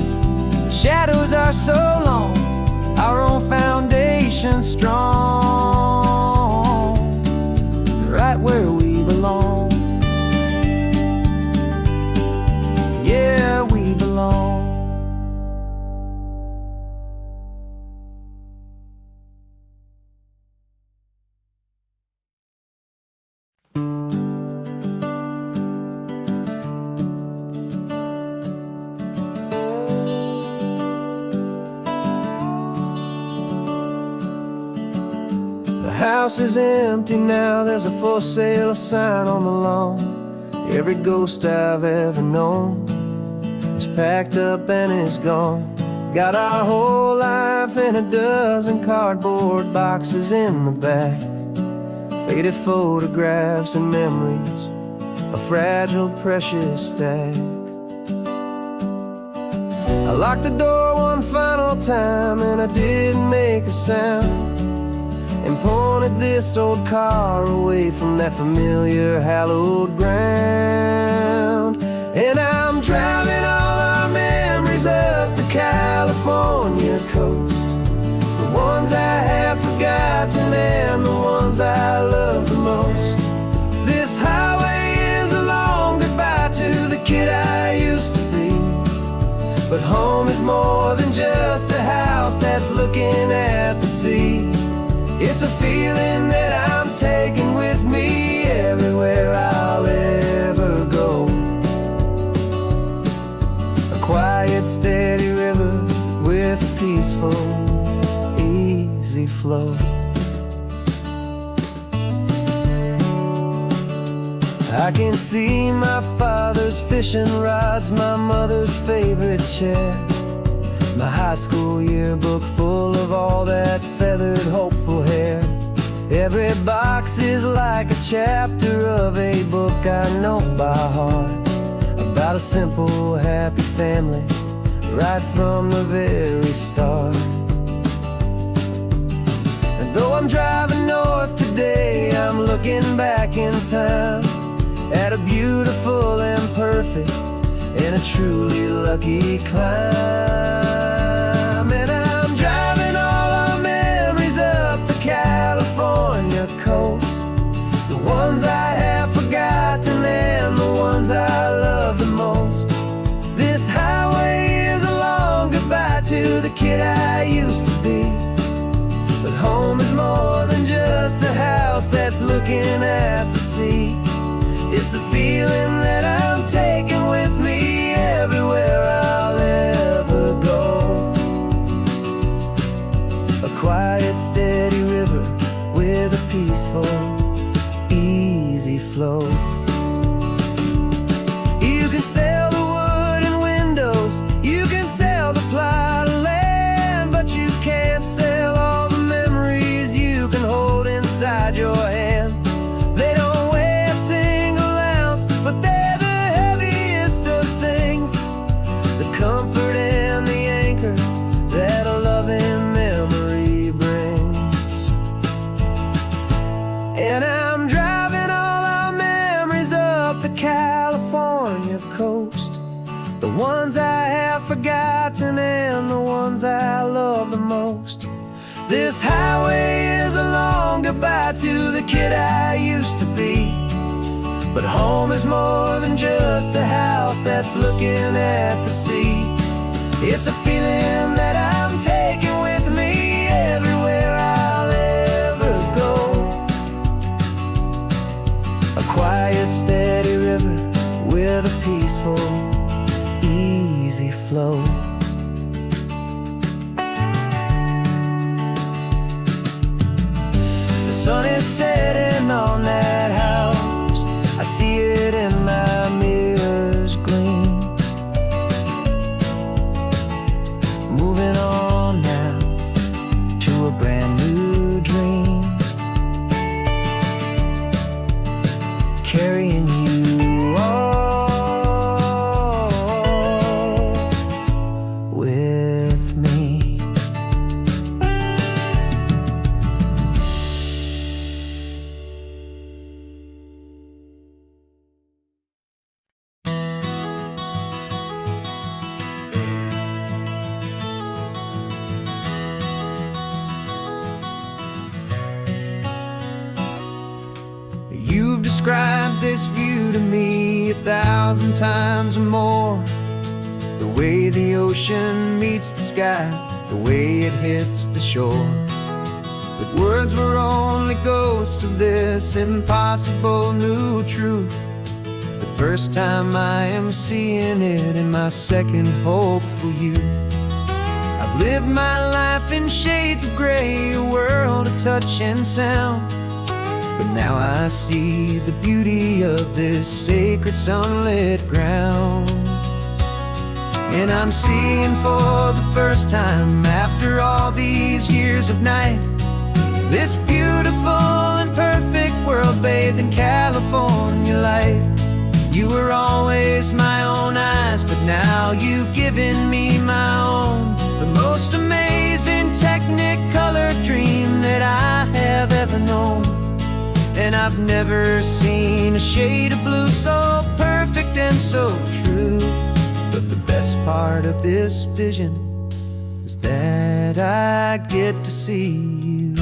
the shadows are so long, our own foundation strong, right where we belong. Yeah, we belong. The house is empty now, there's a for sale sign on the lawn. Every ghost I've ever known is packed up and is gone. Got our whole life in a dozen cardboard boxes in the back, faded photographs and memories, a fragile, precious stack. I locked the door one final time and I didn't make a sound, and pointed this old car away from that familiar hallowed ground. And I'm driving all our memories up the California coast, the ones I have forgotten and the ones I love the most. This highway is a long goodbye to the kid I used to be, but home is more than just a house that's looking at the sea. It's a feeling that I'm taking with me everywhere I'll ever go. A quiet, steady river with a peaceful, easy flow. I can see my father's fishing rods, my mother's favorite chair, my high school yearbook full of all that feathered, hopeful hair. Every box is like a chapter of a book I know by heart, about a simple, happy family right from the very start. And though I'm driving north today, I'm looking back in time at a beautiful and perfect and a truly lucky climb. And I'm driving all our memories up the California coast, the ones I have forgotten and the ones I love the most. This highway is a long goodbye to the kid I used to be. But home is more than just a house that's looking at the sea. It's a feeling that I'm taking with me everywhere I'll ever go. A quiet, steady river with a peaceful, easy flow. You can sail the wooden windows, you can sail the plot of land, but you can't sail all the memories you can hold inside your hand. They don't weigh a single ounce, but they're the heaviest of things, the comfort and the anchor that a loving memory brings. And I'm driving all our memories up the California coast, the ones I have forgotten and the ones I love the most. This highway is a long goodbye to the kid I used to be. But home is more than just a house that's looking at the sea. It's a feeling that I'm taking with me everywhere I'll ever go. A quiet, steady river with a peaceful, easy flow. The sun is setting on that house, I see it in my mirror's gleam. Moving on now to a brand new dream, carrying you all with me. You've described this view to me 1,000 times or more. The way the ocean meets the sky, the way it hits the shore. But words were only ghosts of this impossible new truth. The first time I am seeing it in my second hopeful youth. I've lived my life in shades of gray, a world of touch and sound. But now I see the beauty of this sacred sunlit ground. And I'm seeing for the first time after all these years of night, this beautiful and perfect world bathed in California light. You were always my own eyes, but now you've given me my own. The most amazing Technicolor dream that I have ever known. And I've never seen a shade of blue so perfect and so true. But the best part of this vision is that I get to see you.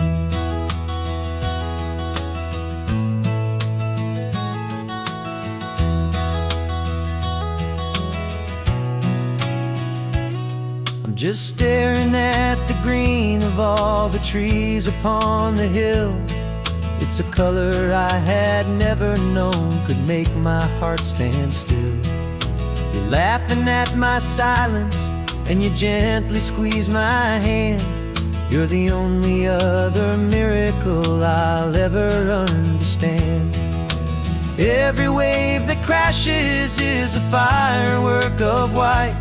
I'm just staring at the green of all the trees upon the hill. It's a color I had never known could make my heart stand still. You're laughing at my silence and you gently squeeze my hand. You're the only other miracle I'll ever understand. Every wave that crashes is a firework of white.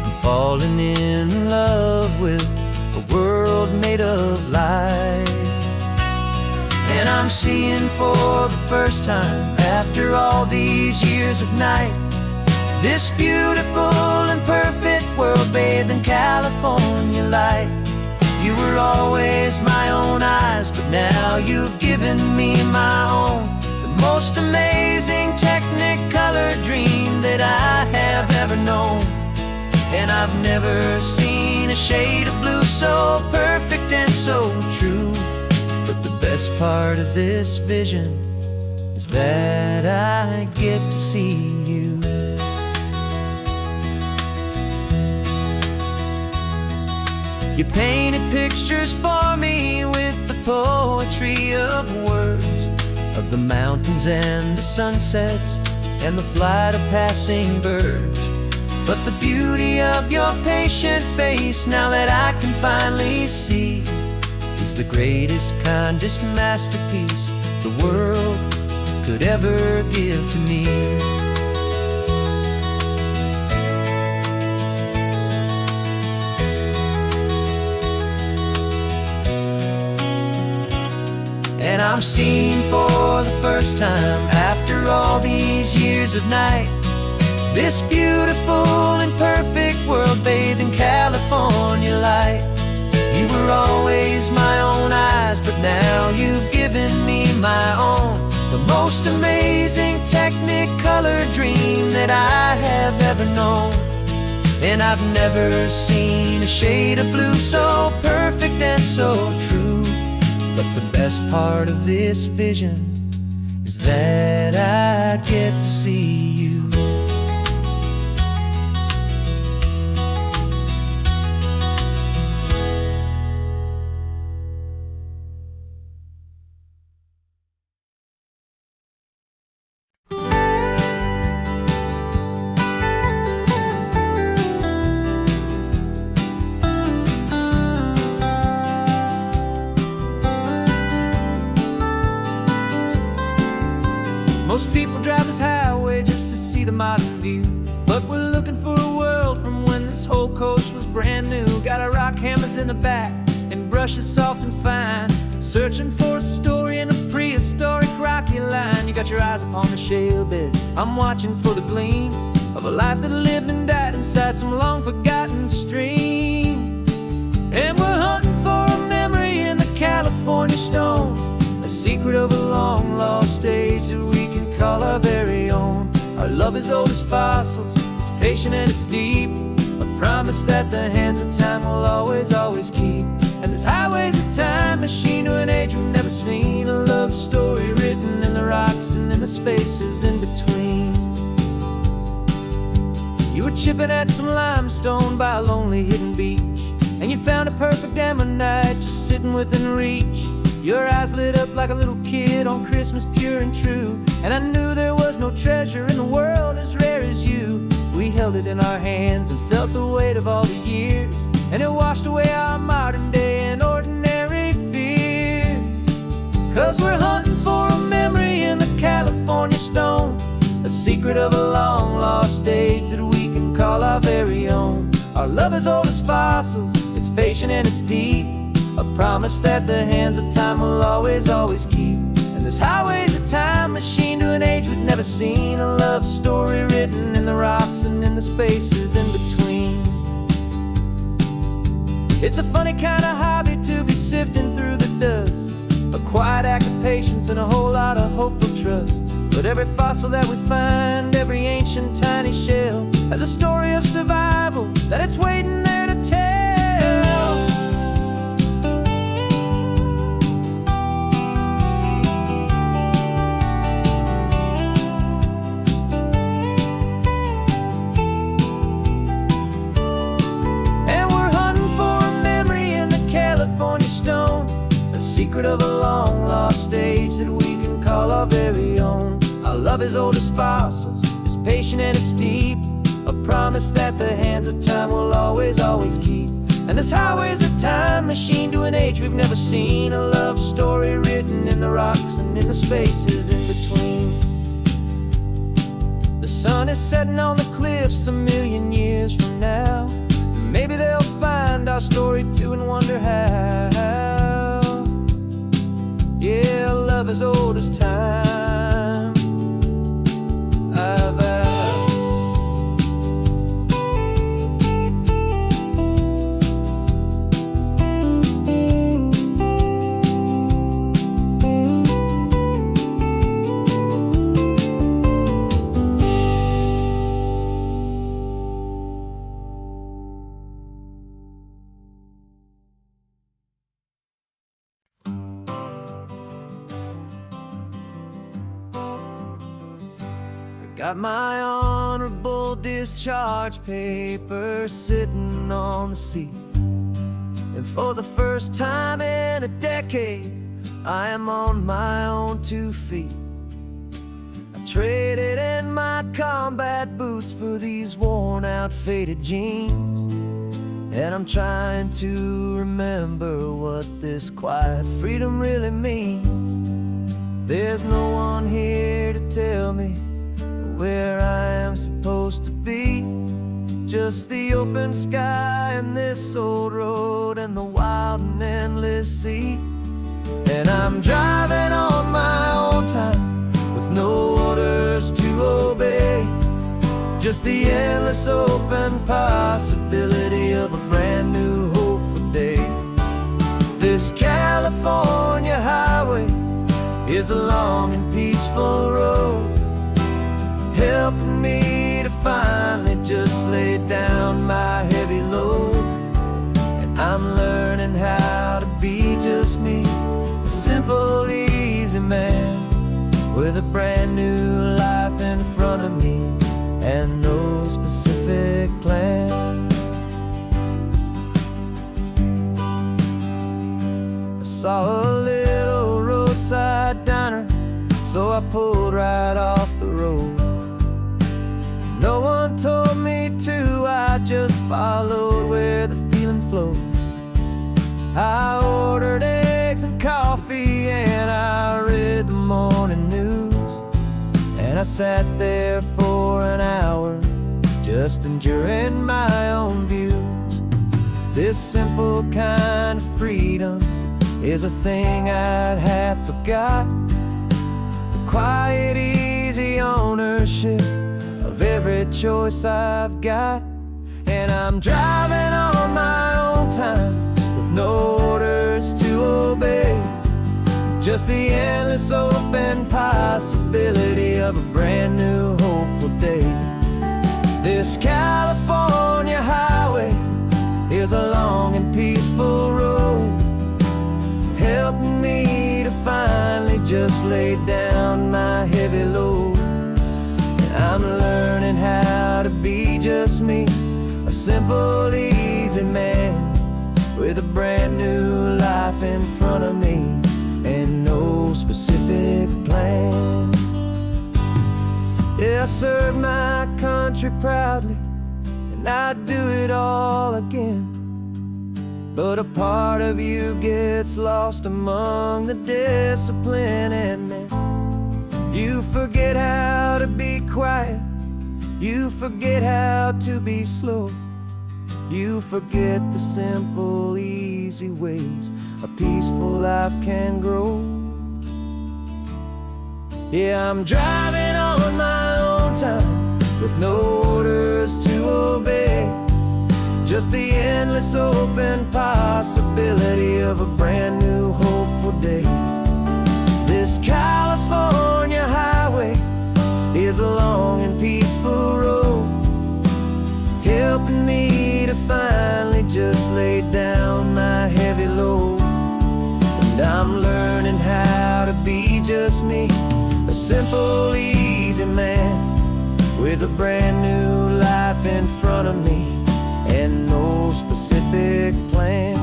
I'm falling in love with a world made of light. And I'm seeing for the first time after all these years of night, this beautiful and perfect world bathed in California light. You were always my own eyes, but now you've given me my own. The most amazing Technicolor dream that I have ever known. And I've never seen a shade of blue so perfect and so true. But the best part of this vision is that I get to see you. You painted pictures for me with the poetry of words, of the mountains and the sunsets and the flight of passing birds. But the beauty of your patient face, now that I can finally see, is the greatest, kindest masterpiece the world could ever give to me. And I'm seeing for the first time, after all these years of night, this beautiful and perfect world bathed in California light. You were always my own eyes, but now you've given me my own. The most amazing Technicolor dream that I have ever known. And I've never seen a shade of blue so perfect and so true. But the best part of this vision is that I get to see you. Most people drive this highway just to see the modern view, but we're looking for a world from when this whole coast was brand new. Got our rock hammers in the back and brushes soft and fine, searching for a story in a prehistoric rocky line. You got your eyes upon the shale beds, I'm watching for the gleam of a life that lived and died inside some long forgotten stream. And we're hunting for a memory in the California stone, a secret of a long lost age that we can call our very own. Our love is old as fossils, it's patient and it's deep, a promise that the hands of time will always, always keep. And this highway's a time machine to an age we've never seen, a love story written in the rocks and in the spaces in between. You were chipping at some limestone by a lonely hidden beach, and you found a perfect ammonite just sitting within reach. Your eyes lit up like a little kid on Christmas, pure and true. And I knew there was no treasure in the world as rare as you. We held it in our hands and felt the weight of all the years, and it washed away our modern day and ordinary fears. 'Cause we're hunting for a memory in the California stone, a secret of a long lost age that we can call our very own. Our love is old as fossils, it's patient and it's deep, a promise that the hands of time will always, always keep. And this highway's a time machine to an age we've never seen, a love story written in the rocks and in the spaces in between. It's a funny kind of hobby to be sifting through the dust, a quiet act of patience and a whole lot of hopeful trust. But every fossil that we find, every ancient tiny shell, has a story of survival that it's waiting there to tell. Secret of a long lost age that we can call our very own. Our love is old as fossils, it's patient and it's deep, a promise that the hands of time will always, always keep. And this highway's a time machine to an age we've never seen, a love story written in the rocks and in the spaces in between. The sun is setting on the cliffs a million years from now, maybe they'll find our story too and wonder how. Yeah, love as old as time, I vow. Got my honorable discharge papers sitting on the seat, and for the first time in a decade, I am on my own 2 feet. I traded in my combat boots for these worn out faded jeans, and I'm trying to remember what this quiet freedom really means. There's no one here to tell me where I am supposed to be, just the open sky and this old road and the wild and endless sea. And I'm driving on my own time with no orders to obey, just the endless open possibility of a brand new hopeful day. This California highway is a long and peaceful road, helping me to finally just lay down my heavy load. And I'm learning how to be just me, a simple, easy man with a brand new life in front of me and no specific plan. I saw a little roadside diner, so I pulled right off the road. No one told me to, I just followed where the feeling flowed. I ordered eggs and coffee and I read the morning news, and I sat there for an hour just enjoying my own views. This simple kind of freedom is a thing I'd have forgot, the quiet, easy ownership of every choice I've got. And I'm driving on my own time with no orders to obey, just the endless open possibility of a brand new hopeful day. This California highway is a long and peaceful road, helping me to finally just lay down my heavy load. I'm learning how to be just me, a simple, easy man with a brand new life in front of me and no specific plan. Yeah, I serve my country proudly and I'd do it all again, but a part of you gets lost among the discipline and men. You forget how to be quiet, you forget how to be slow, you forget the simple, easy ways a peaceful life can grow. Yeah, I'm driving on my own time with no orders to obey, just the endless open possibility of a brand new hopeful day. This California highway is a long and peaceful road, helping me to finally just lay down my heavy load. And I'm learning how to be just me, a simple, easy man with a brand new life in front of me and no specific plan.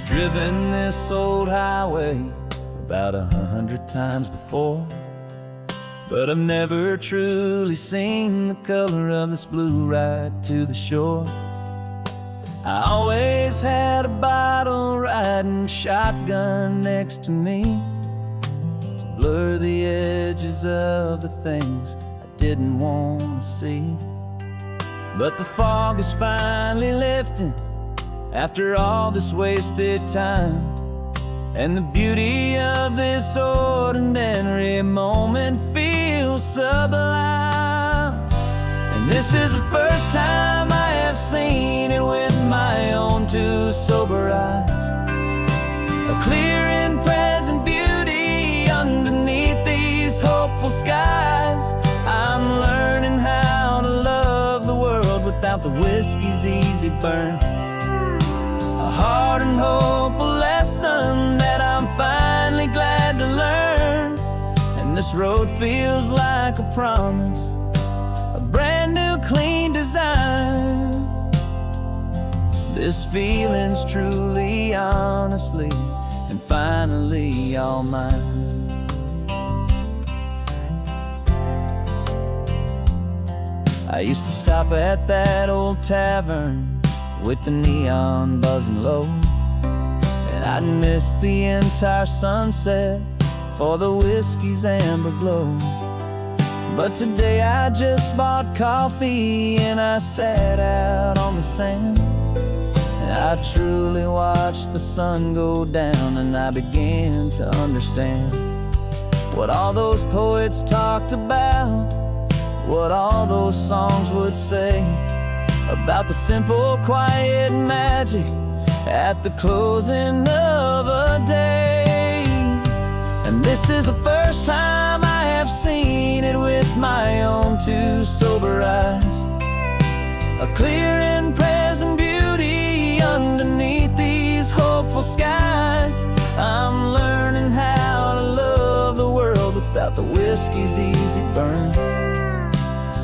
Driven this old highway about 100 times before, but I've never truly seen the color of this blue right to the shore. I always had a bottle riding shotgun next to me to blur the edges of the things I didn't want to see. But the fog is finally lifting after all this wasted time, and the beauty of this ordinary moment feels sublime. And this is the first time I have seen it with my own two sober eyes. whiskey's easy burn. A hard and hopeful lesson that I'm finally glad to learn. And this road feels like a promise, a brand new clean design. This feeling's truly, honestly, and finally all mine. I used to stop at that old tavern with the neon buzzing low, and I'd miss the entire sunset for the whiskey's amber glow. But today I just bought coffee and I sat out on the sand, and I truly watched the sun go down, and I began to understand what all those poets talked about, what all those songs would say about the simple, quiet magic at the closing of a day. And this is the first time I have seen it with my own two sober eyes, a clear and present beauty underneath these hopeful skies. I'm learning how to love the world without the whiskey's easy burn.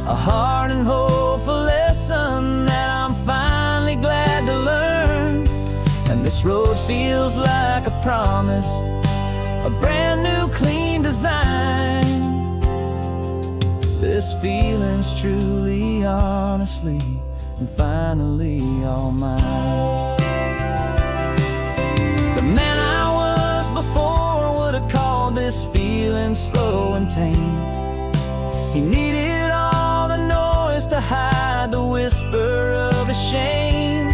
A hard and hopeful lesson that I'm finally glad to learn. And this road feels like a promise, a brand new clean design. This feeling's truly, honestly, and finally all mine. The man I was before would have called this feeling slow and tame. He needed all the noise to hide the whisper of his shame.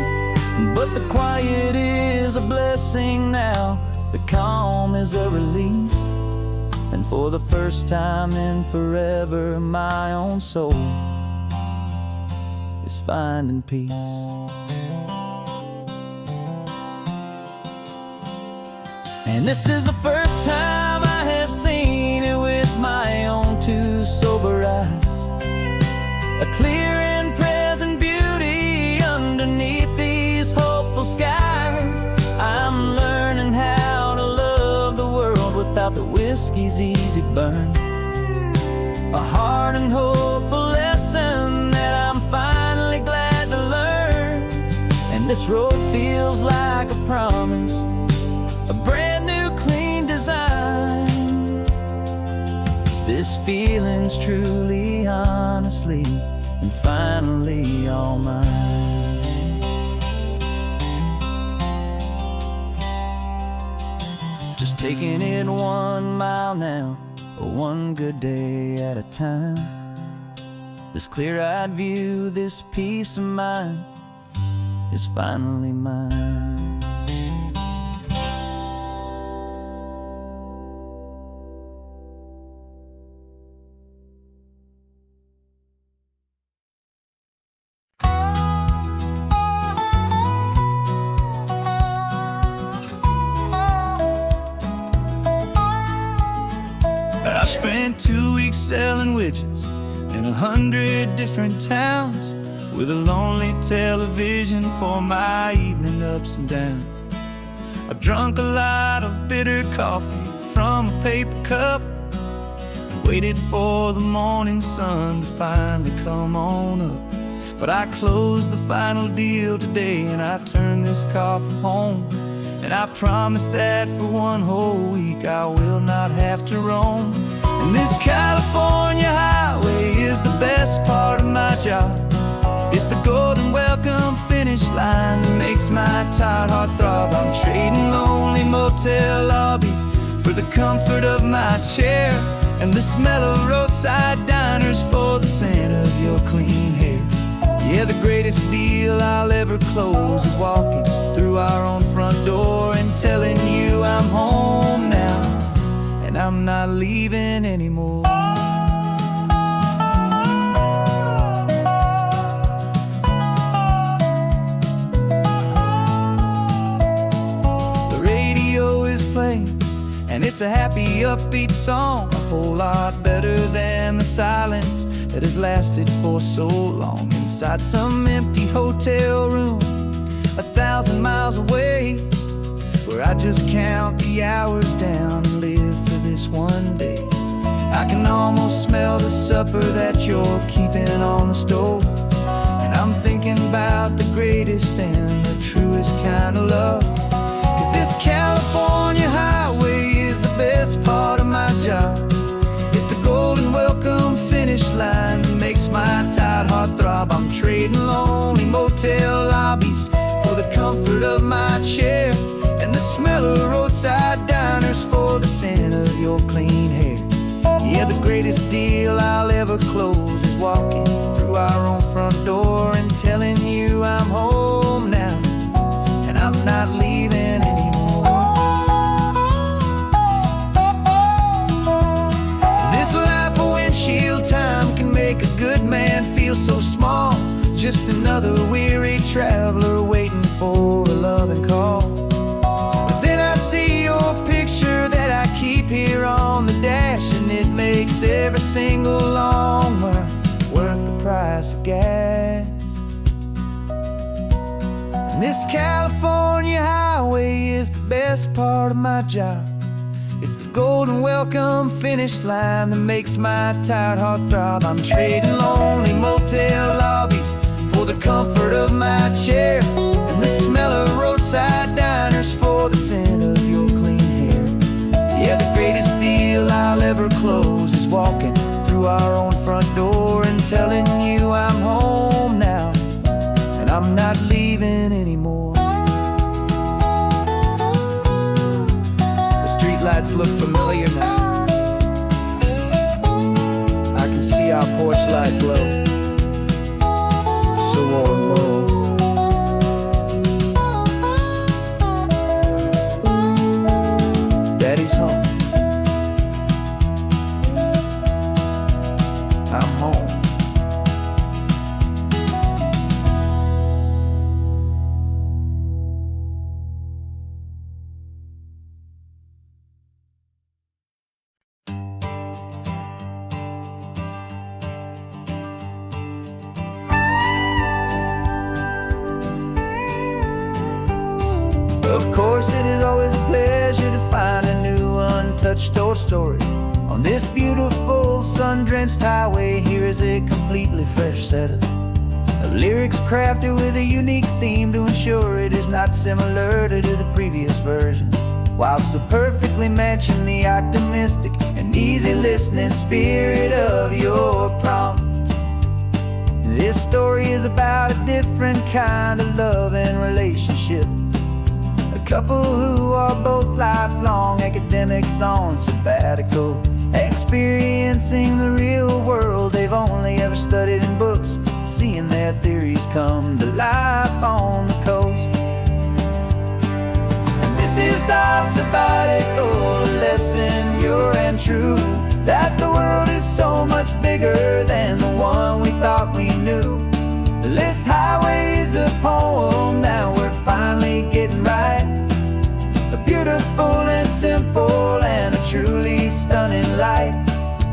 But the quiet is a blessing now, the calm is a release. And for the first time in forever, my own soul is finding peace. And this is the first time I have seen it with my own two sober eyes, a clear and present beauty underneath these hopeful skies. I'm learning how to love the world without the whiskey's easy burn. A hard and hopeful lesson that I'm finally glad to learn. And this road feels like a promise, a brand new clean design. This feeling's truly, honestly, and finally all mine. Just taking it 1 mile now, one good day at a time. This clear-eyed view, this peace of mind is finally mine. I spent 2 weeks selling widgets in 100 different towns, with a lonely television for my evening ups and downs. I drunk a lot of bitter coffee from a paper cup and waited for the morning sun to finally come on up. But I closed the final deal today, and I turned this car from home. And I promise that for 1 whole week I will not have to roam. And this California highway is the best part of my job. It's the golden welcome finish line that makes my tired heart throb. I'm trading lonely motel lobbies for the comfort of my chair, and the smell of roadside diners for the scent of your clean hair. Yeah, the greatest deal I'll ever close is walking through our own front door and telling you I'm home now, and I'm not leaving anymore. The radio is playing And it's a happy, upbeat song, a whole lot better than the silence that has lasted for so long. Inside some empty hotel room 1,000 miles away, where I just count the hours down and live for this one day. I can almost smell the supper that you're keeping on the stove, and I'm thinking about the greatest and the truest kind of love. 'Cause this California highway is the best part of my job. It's the golden welcome finish line that makes my tired heart throb. I'm trading lonely motel lobbies for the comfort of my chair, and the smell of roadside diners for the scent of your clean hair. Yeah, the greatest deal I'll ever close is walking through our own front door and telling you I'm home now, and I'm not leaving anymore. This life of windshield time can make a good man feel so small, just another weary traveler waiting for a loving call. But then I see your picture that I keep here on the dash, and it makes every single long mile worth the price of gas. And this California highway is the best part of my job. It's the golden welcome finish line that makes my tired heart throb. I'm trading lonely motel lobbies for the comfort of my chair, and the smell of roadside diners for the scent of your clean hair. Yeah, the greatest deal I'll ever close is walking through our own front door and telling you I'm home now, and I'm not leaving anymore. The streetlights look familiar now. I can see our porch light glow, so warm, warm. Daddy's home. I'm home. Of course, it is always a pleasure to find a new untouched old story. On this beautiful sun-drenched highway, here is a completely fresh set of lyrics crafted with a unique theme to ensure it is not similar to the previous versions, while still perfectly matching the optimistic and easy listening spirit of your prompt. This story is about a different kind of love and relationship. A couple who are both lifelong academics on sabbatical, experiencing the real world they've only ever studied in books, seeing their theories come to life on the coast. And this is our sabbatical lesson, pure and true, that the world is so much bigger than the one we thought we knew. This highway is a poem that we're finally getting right, a beautiful and simple and a truly stunning light.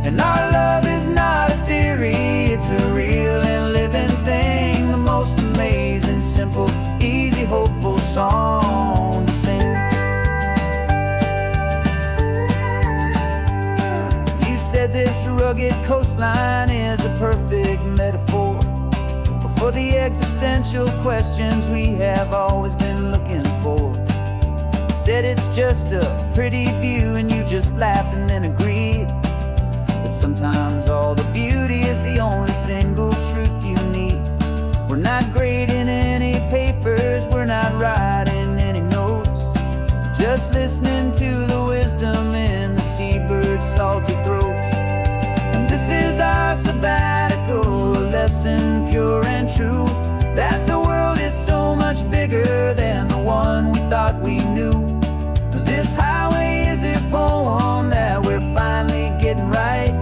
And our love is not a theory, it's a real and living thing, the most amazing, simple, easy, hopeful song to sing. You said this rugged coastline is a perfect metaphor for the existential questions we have always been looking for. Said it's just a pretty view, and you just laughed and then agreed. But sometimes all the beauty is the only single truth you need. We're not grading any papers, we're not writing any notes, just listening to the wisdom in the seabird's salty throats. And this is our sabbatical lesson, pure and true, that the world is so much bigger than the one we thought we knew. This highway is a poem that we're finally getting right,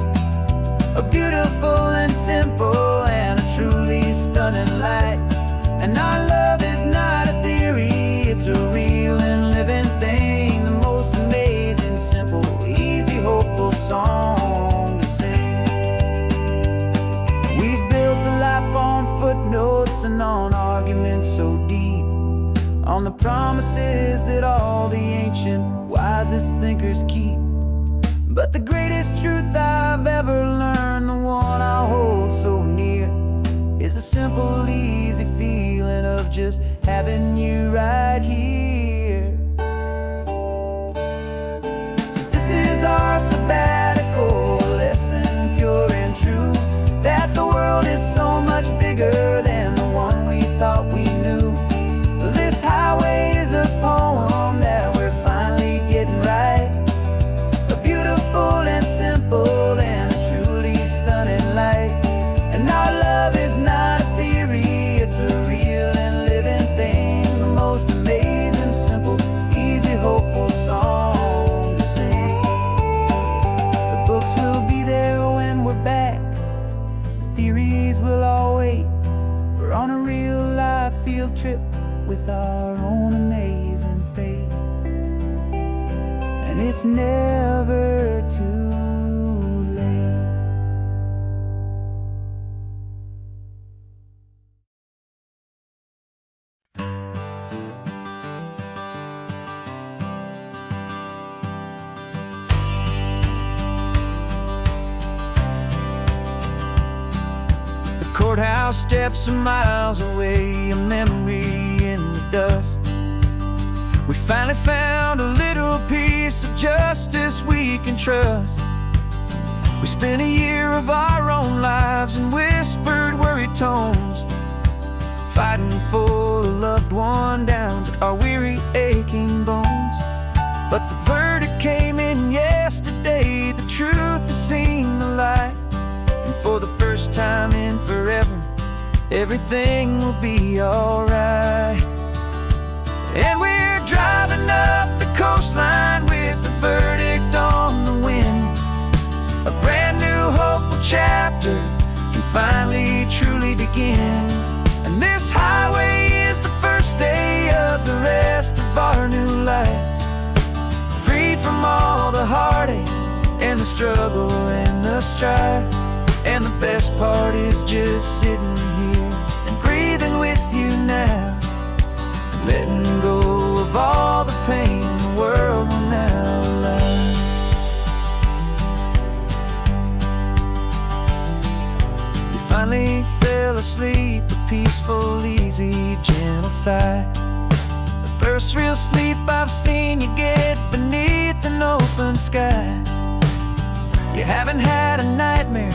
a beautiful and simple and a truly stunning light. And our love is not a theory, it's a real and living thing, the most amazing, simple, promises that all the ancient, wisest thinkers keep. But the greatest truth I've ever learned, the one I hold so near, is a simple, easy feeling of just having you right here. 'Cause this is our sabbatical lesson, pure and true, that the world is so much bigger than the one we thought we knew. This highway is a poem that we're finally getting right, a beautiful and simple and a truly stunning light. And our love is not a theory, it's a real and living thing, the most amazing, simple, easy, hopeful song to sing. The books will be there when we're back, the theories will all wait. We're on a real life field trip with our own amazing fate, and it's never too late. The courthouse steps are miles away, a memory in the dust. We finally found a little piece of justice we can trust. We spent a year of our own lives in whispered, worried tones, fighting for a loved one down to our weary, aching bones. But the verdict came in yesterday, the truth has seen the light, and for the first time in forever, everything will be alright. And we're driving up the coastline with the verdict on the wind. A brand new hopeful chapter can finally truly begin. And this highway is the first day of the rest of our new life, freed from all the heartache and the struggle and the strife. And the best part is just sitting here and breathing with you now, letting go of all the pain the world will now allow. You finally fell asleep, a peaceful, easy, gentle sigh, the first real sleep I've seen you get beneath an open sky. You haven't had a nightmare,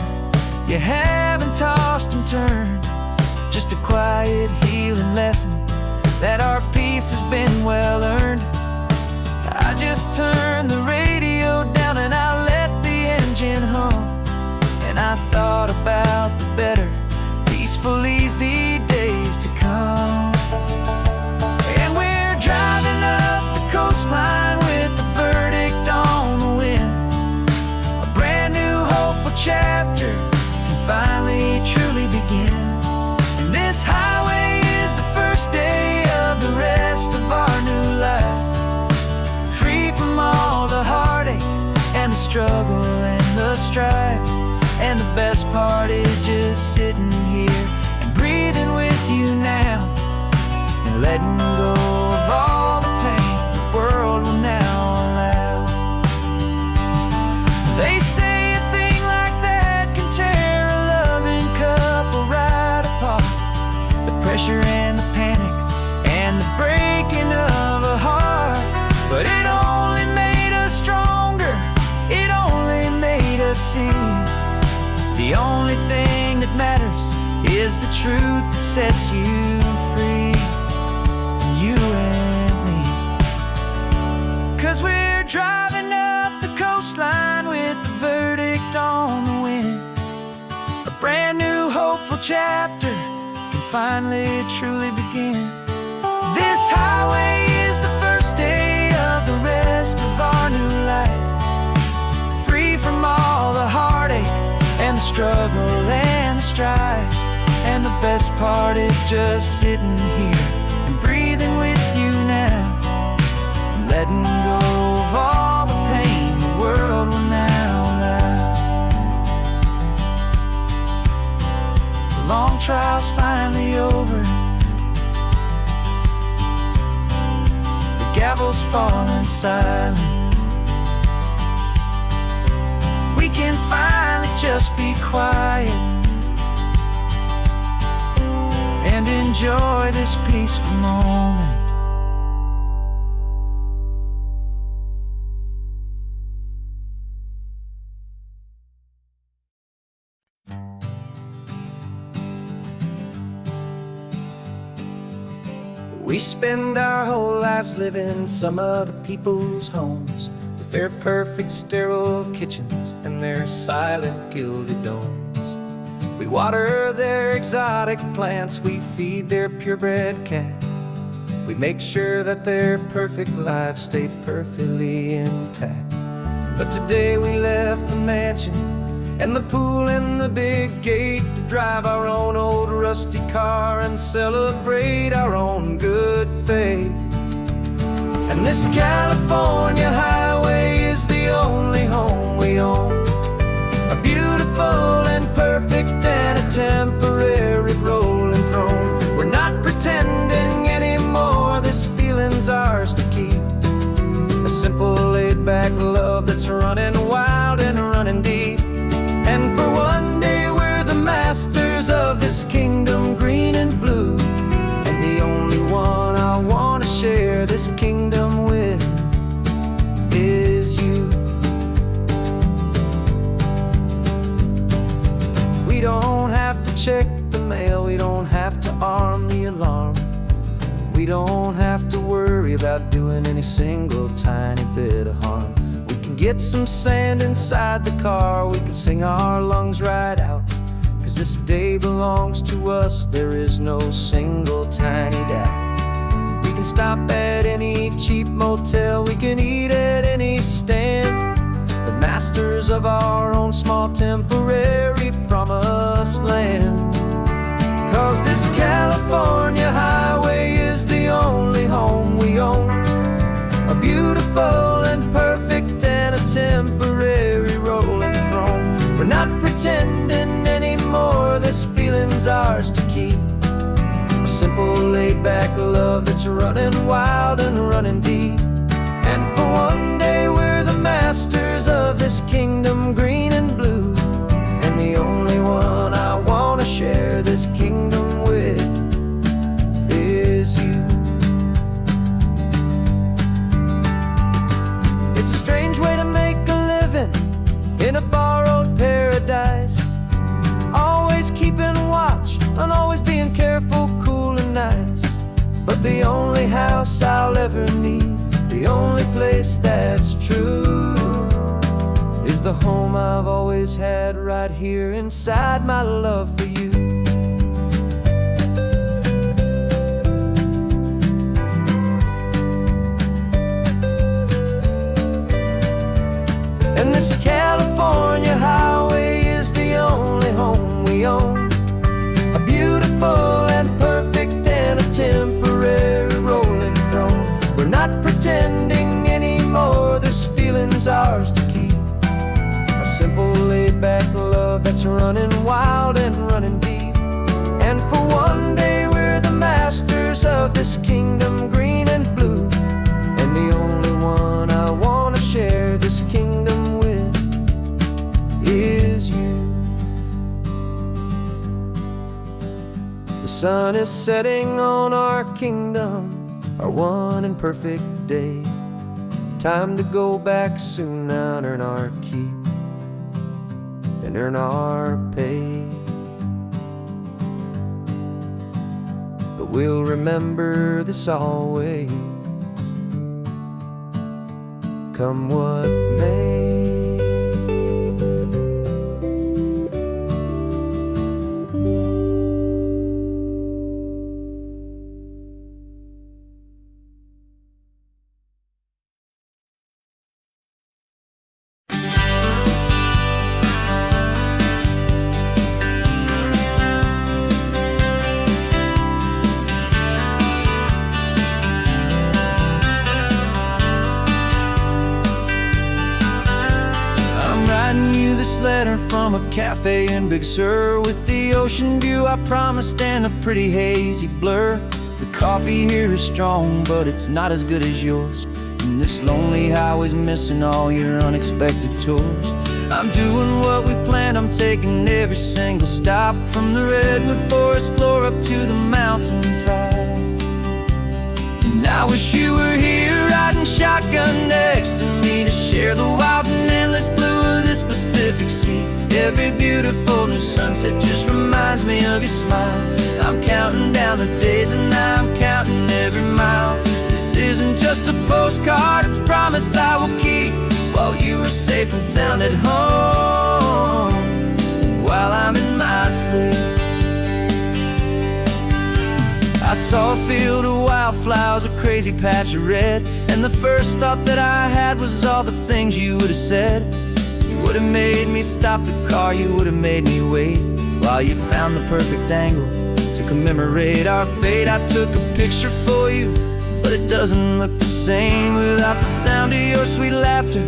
you haven't tossed and turned, just a quiet, healing lesson that our peace has been well earned. I just turned the radio down and I let the engine hum, and I thought about the better, peaceful, easy days to come. And we're driving up the coastline with the verdict on the wind. A brand new hopeful chapter can finally truly begin. And this highway is the first day of the rest of our new life, free from all the heartache and the struggle and the strife. And the best part is just sitting here and breathing with you now, and letting go of all the pain the world will now allow. They say a thing like that can tear a loving couple right apart. The pressure and the panic and the breaking of a heart, but it only made us stronger, it only made us see the only thing that matters is the truth that sets you free, you and me. 'Cause we're driving up the coastline with the verdict on the wind. A brand new hopeful chapter can finally truly begin. This highway is the first day of the rest of our new life, free from all the heartache and the struggle and the strife. And the best part is just sitting here and breathing with you now, and letting go of all the pain the world will now allow. The long trial's finally over, travels far and silent, we can finally just be quiet and enjoy this peaceful moment. We spend our whole lives living some other people's homes, with their perfect sterile kitchens and their silent gilded domes. We water their exotic plants, we feed their purebred cat. We make sure that their perfect lives stay perfectly intact. But today we left the mansion and the pool and the big gate to drive our own old rusty car and celebrate our own good faith. And this California highway is the only home we own, a beautiful and perfect and a temporary rolling throne. We're not pretending anymore, this feeling's ours to keep, a simple laid-back love that's running wild and running deep. And for one day we're the masters of this kingdom green and blue, and the only one I want to share this kingdom with is you. We don't have to check the mail, we don't have to arm the alarm, we don't have to worry about doing any single tiny bit of harm. We can get some sand inside the car, we can sing our lungs right out, 'cause this day belongs to us, there is no single tiny doubt. We can stop at any cheap motel, we can eat at any stand, the masters of our own small temporary promised land. 'Cause this California highway is the only home we own, a beautiful and perfect and a temporary rolling throne. We're not pretending anymore, this feeling's ours to keep, a simple laid-back love that's running wild and running deep. And for one day we're the masters of this kingdom green and blue, and the only one I want to share this kingdom with is you. It's a strange way to make a living in a borrowed paradise, always keeping watch and always being careful, cool and nice. But the only house I'll ever need, the only place that's true, is the home I've always had right here inside my love for you. And this California highway is the only home we own, a beautiful and perfect and a temporary rolling throne. We're not pretending anymore, this feeling's ours to keep, a simple laid-back love that's running wild and running deep. And for one day we're the masters of this kingdom green and blue, and the only one I want to share this kingdom with is you. The sun is setting on our kingdom, our one and perfect day. Time to go back soon now and earn our keep and earn our pay. But we'll remember this always, come what may. Letter from a cafe in Big Sur, with the ocean view I promised and a pretty hazy blur. The coffee here is strong, but it's not as good as yours. And this lonely highway's missing all your unexpected tours. I'm doing what we planned, I'm taking every single stop, from the redwood forest floor up to the mountain top. And I wish you were here riding shotgun next to me, to share the wild and endless blue of this Pacific Sea. Every beautiful new sunset just reminds me of your smile. I'm counting down the days and I'm counting every mile. This isn't just a postcard, it's a promise I will keep, while you are safe and sound at home, while I'm in my sleep. I saw a field of wildflowers, a crazy patch of red, and the first thought that I had was all the things you would have said. You would have made me stop the car, you would have made me wait, while you found the perfect angle to commemorate our fate. I took a picture for you, but it doesn't look the same without the sound of your sweet laughter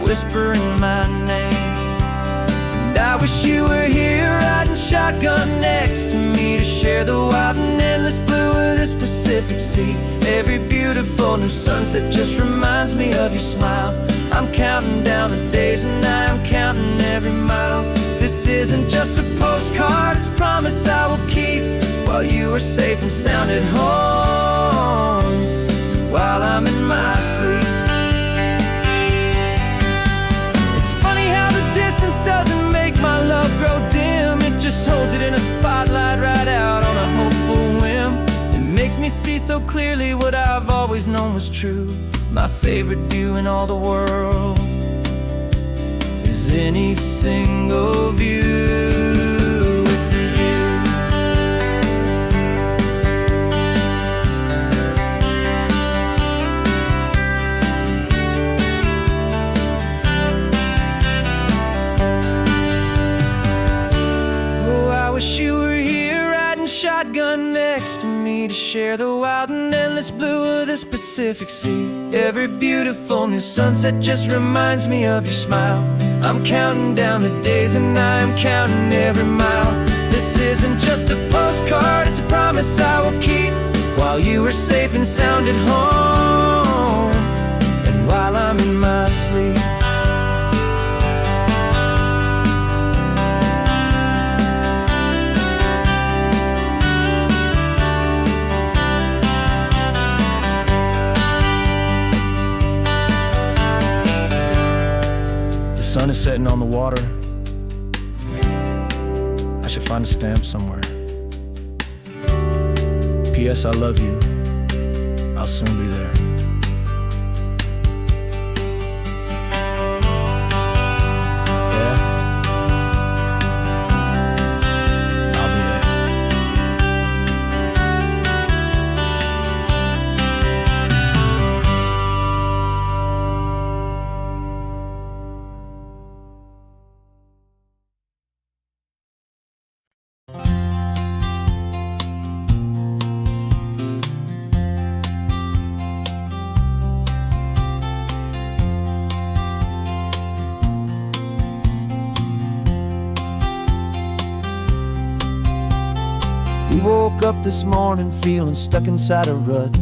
whispering my name. And I wish you were here riding shotgun next to me, to share the wild and endless blue of this Pacific Sea. Every beautiful new sunset just reminds me of your smile. I'm counting down the days and I'm counting every mile. This isn't just a postcard, it's a promise I will keep, while you are safe and sound at home, while I'm in my sleep. It's funny how the distance doesn't make my love grow dim. It just holds it in a spotlight right out on a hopeful whim. It makes me see so clearly what I've always known was true. My favorite view in all the world is any single view. You were here riding shotgun next to me, to share the wild and endless blue of this Pacific Sea. Every beautiful new sunset just reminds me of your smile. I'm counting down the days and I'm counting every mile. This isn't just a postcard, it's a promise I will keep, while you are safe and sound at home, and while I'm in my sleep. The sun is setting on the water. I should find a stamp somewhere. P.S. I love you. I'll soon be there. Yeah? I'll be there. We woke up this morning feeling stuck inside a rut.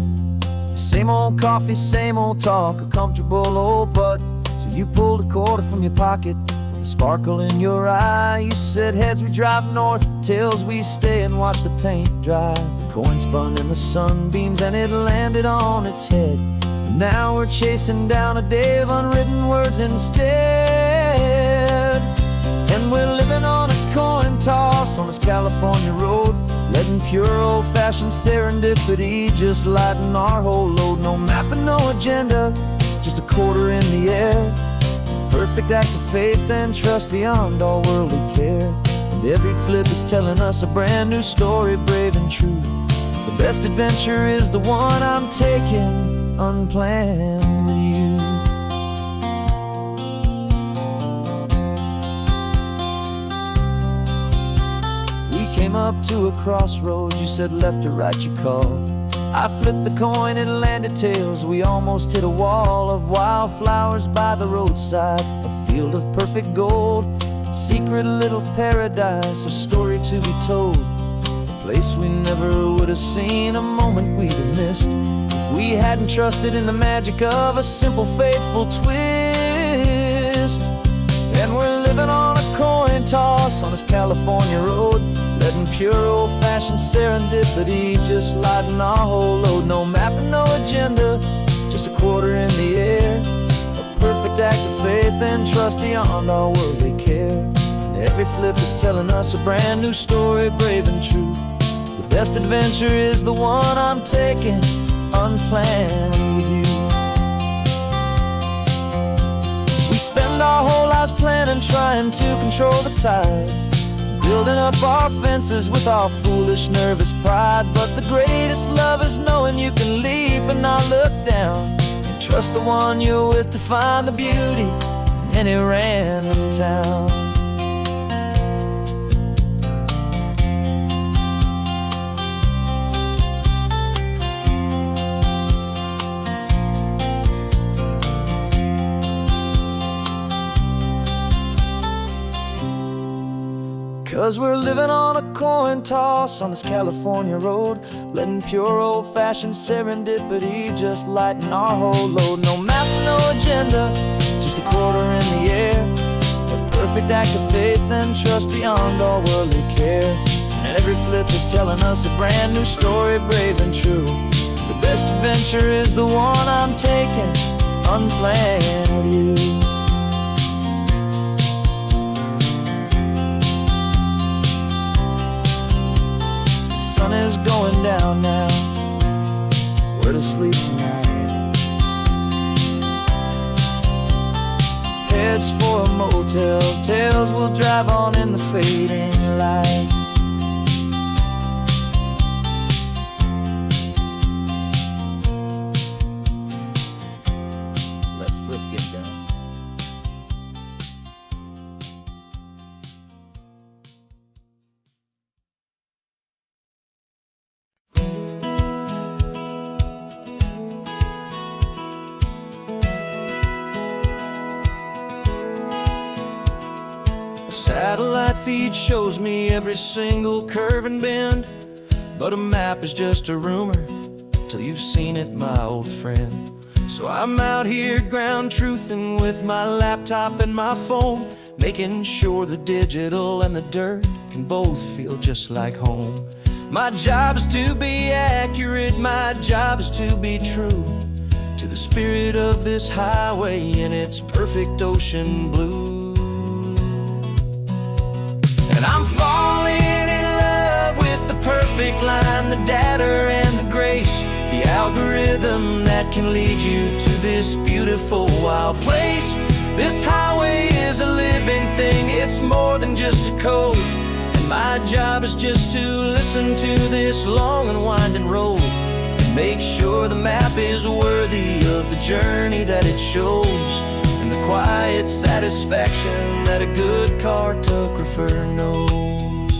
Same old coffee, same old talk, a comfortable old butt. So you pulled a quarter from your pocket with a sparkle in your eye. You said heads we drive north, tails we stay and watch the paint dry. The coin spun in the sunbeams and it landed on its head. And now we're chasing down a day of unwritten words instead. And we're living on a coin toss on this California road, letting pure old-fashioned serendipity just lighten our whole load. No map and no agenda, just a quarter in the air. Perfect act of faith and trust beyond all worldly care. And every flip is telling us a brand new story, brave and true. The best adventure is the one I'm taking unplanned with you. Came up to a crossroads, you said left or right you called. I flipped the coin, it landed tails. We almost hit a wall of wildflowers by the roadside, a field of perfect gold, secret little paradise, a story to be told. The place we never would have seen, a moment we'd have missed if we hadn't trusted in the magic of a simple, faithful twist. And we're living on a coin toss on this California road, letting pure old-fashioned serendipity just lighten our whole load. No map and no agenda, just a quarter in the air, a perfect act of faith and trust beyond our worldly care. And every flip is telling us a brand new story, brave and true. The best adventure is the one I'm taking, unplanned with you. We spend our whole lives planning, trying to control the tide, building up our fences with our foolish, nervous pride. But the greatest love is knowing you can leap and not look down, and trust the one you're with to find the beauty in any random town. 'Cause we're living on a coin toss on this California road, letting pure old-fashioned serendipity just lighten our whole load. No map, no agenda, just a quarter in the air, a perfect act of faith and trust beyond all worldly care. And every flip is telling us a brand new story, brave and true. The best adventure is the one I'm taking, unplanned with you. Sun is going down now, we're to sleep tonight. Heads for a motel, tails will drive on in the fading light. Let's flip, get down. Satellite feed shows me every single curve and bend, but a map is just a rumor till you've seen it, my old friend. So I'm out here ground truthing with my laptop and my phone, making sure the digital and the dirt can both feel just like home. My job is to be accurate, my job is to be true to the spirit of this highway in its perfect ocean blue. And I'm falling in love with the perfect line, the data and the grace, the algorithm that can lead you to this beautiful wild place. This highway is a living thing, it's more than just a code. And my job is just to listen to this long and winding road and make sure the map is worthy of the journey that it shows, and the quiet satisfaction that a good cartographer knows.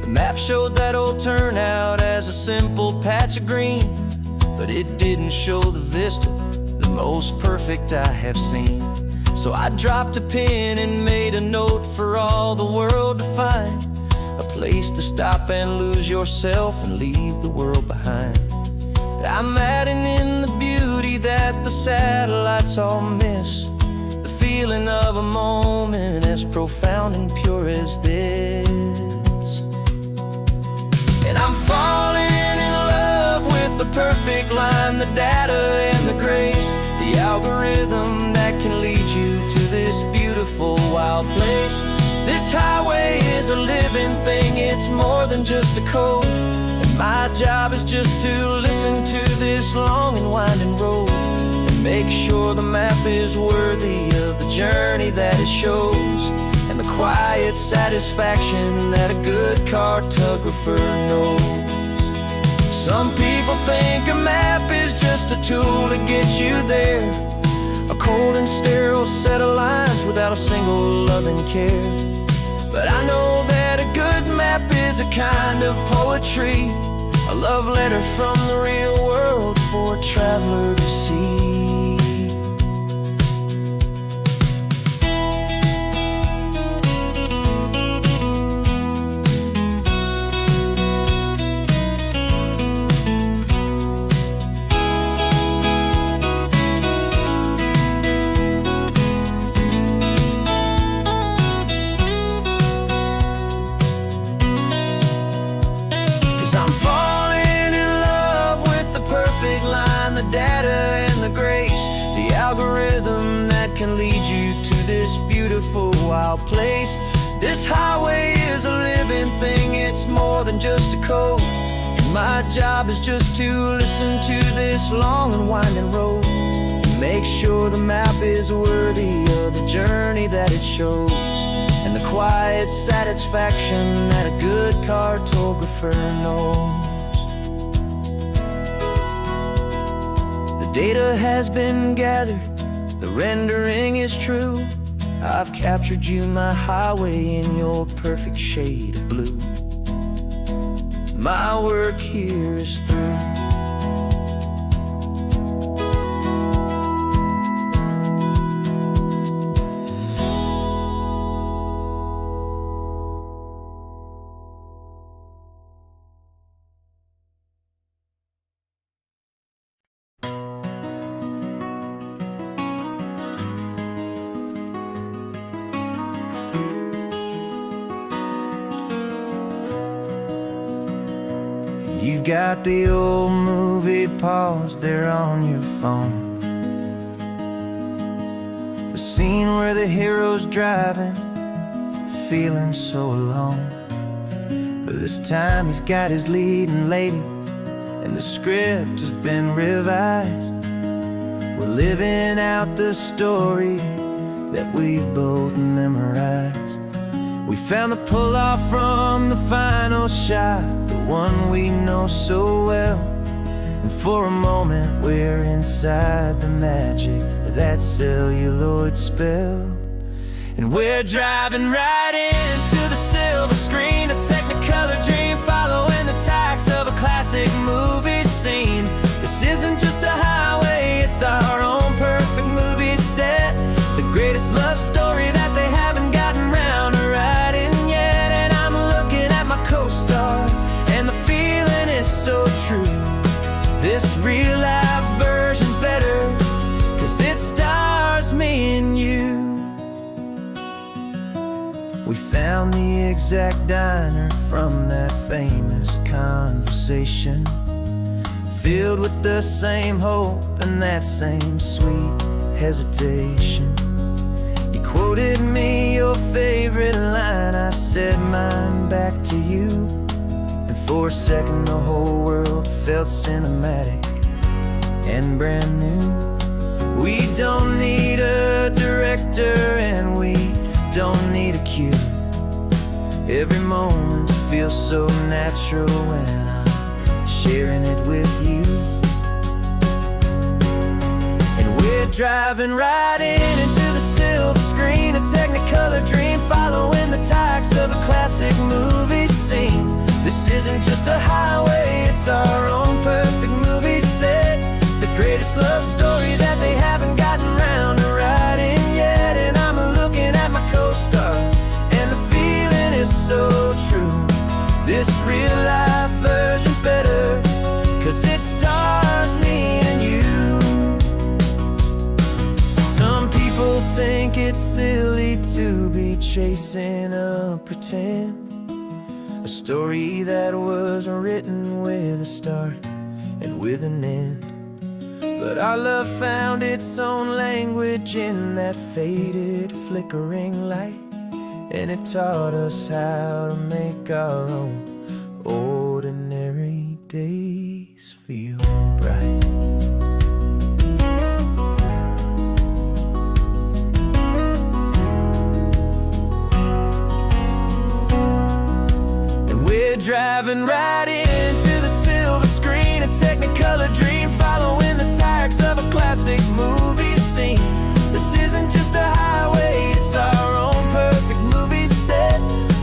The map showed that old turnout as a simple patch of green, but it didn't show the vista, the most perfect I have seen. So I dropped a pin and made a note for all the world to find, a place to stop and lose yourself and leave the world behind. I'm adding in the beauty that the satellites all miss, the feeling of a moment as profound and pure as this. And I'm falling in love with the perfect line, the data and the grace, the algorithm that can lead you to this beautiful wild place. This highway is a living thing, it's more than just a code. My job is just to listen to this long and winding road and make sure the map is worthy of the journey that it shows, and the quiet satisfaction that a good cartographer knows. Some people think a map is just a tool to get you there, a cold and sterile set of lines without a single loving care. But I know that a good map is a kind of poetry, a love letter from the real world for a traveler to see. can lead you to this beautiful wild place. This highway is a living thing, it's more than just a code. And my job is just to listen to this long and winding road, and make sure the map is worthy of the journey that it shows, and the quiet satisfaction that a good cartographer knows. The data has been gathered, the rendering is true. I've captured you, my highway, in your perfect shade of blue. My work here is through. You've got the old movie paused there on your phone, the scene where the hero's driving, feeling so alone. But this time he's got his leading lady, and the script has been revised. We're living out the story that we've both memorized. We found the pull-off from the final shot, the one we know so well. And for a moment we're inside the magic of that celluloid spell. And we're driving right into the silver screen, a Technicolor dream, following the tacks of a classic movie scene. This isn't just a highway, it's our own perfect movie set, the greatest love story that they haven't gotten round to writing yet. And I'm looking at my co-star, and the feeling is so true. This real life version's better, 'cause it stars me and you. We found the exact diner from that famous conversation, filled with the same hope and that same sweet hesitation. You quoted me your favorite line, I said mine back to you, and for a second the whole world felt cinematic and brand new. We don't need a director and we don't need a cue. Every moment feels so natural when I'm sharing it with you. And we're driving right into the silver screen, a Technicolor dream, following the tacks of a classic movie scene. This isn't just a highway, it's our own perfect movie set, the greatest love story that they haven't gotten round to writing yet. And I'm looking at my co-star, and the feeling is so true. This real life version's better, 'cause it stars me and you. Some people think it's silly to be chasing a pretend, a story that was written with a start and with an end. But our love found its own language in that faded, flickering light, and it taught us how to make our own ordinary days feel bright. And we're driving right into the silver screen, a Technicolor dream, following the tacks of a classic movie scene. This isn't just a highway, it's our own perfect movie set,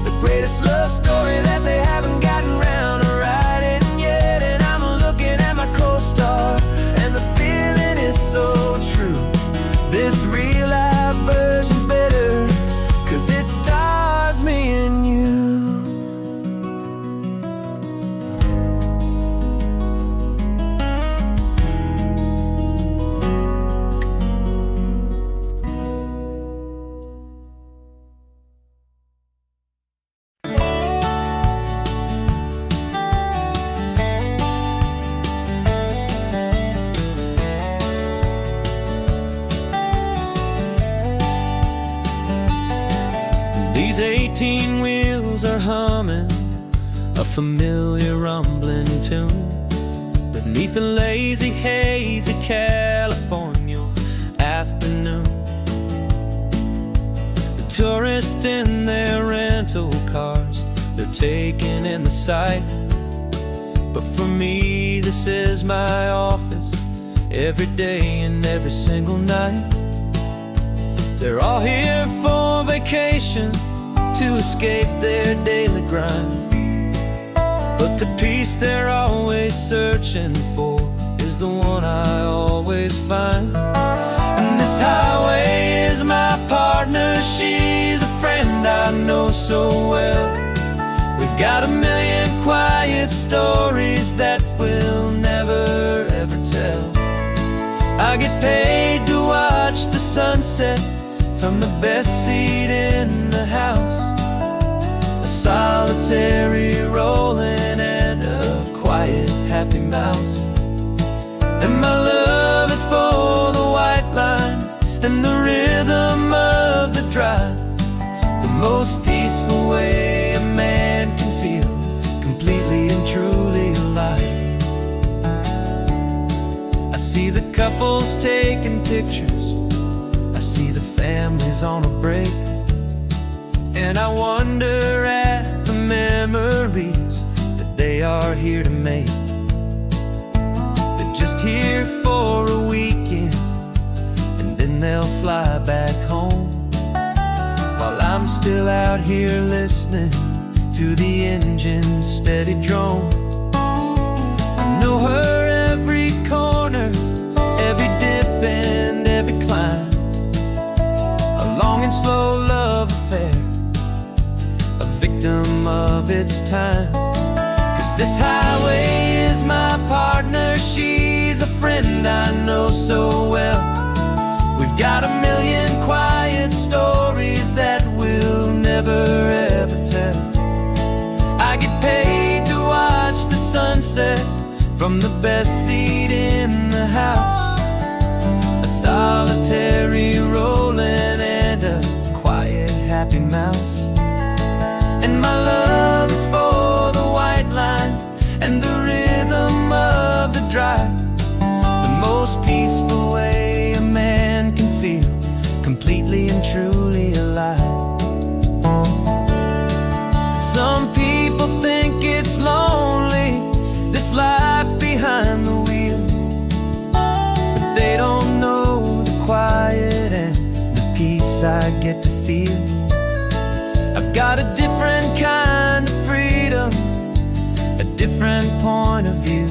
the greatest love story that they haven't gotten round to writing yet. And I'm looking at my co-star, and the feeling is so true. This real life version's better, 'cause it stars me and you. 18 wheels are humming a familiar rumbling tune beneath the lazy haze of California afternoon. The tourists in their rental cars, they're taking in the sight. But for me, this is my office, every day and every single night. They're all here for vacation, to escape their daily grind. But the peace they're always searching for is the one I always find. And this highway is my partner, she's a friend I know so well. We've got a million quiet stories that we'll never ever tell. I get paid to watch the sunset from the best seat in the house. A solitary rolling and a quiet happy mouse. And my love is for the white line and the rhythm of the drive. The most peaceful way a man can feel completely and truly alive. I see the couples taking pictures, I see the families on a break, and I wonder at the memories that they are here to make. They're just here for a weekend and then they'll fly back home, while I'm still out here listening to the engine's steady drone. I know her every corner, every dip and every climb. A long and slow love affair, a victim of its time. 'Cause this highway is my partner, she's a friend I know so well. We've got a million quiet stories that we'll never ever tell. I get paid to watch the sunset from the best seat in the house. A solitary rolling and a quiet happy mouse. And my love is for the white line and the rhythm of the drive. The most peaceful way a man can feel completely and truly alive. Some people think it's lonely, this life behind the wheel, but they don't know the quiet and the peace I get to feel. I've got a different kind of freedom, a different point of view.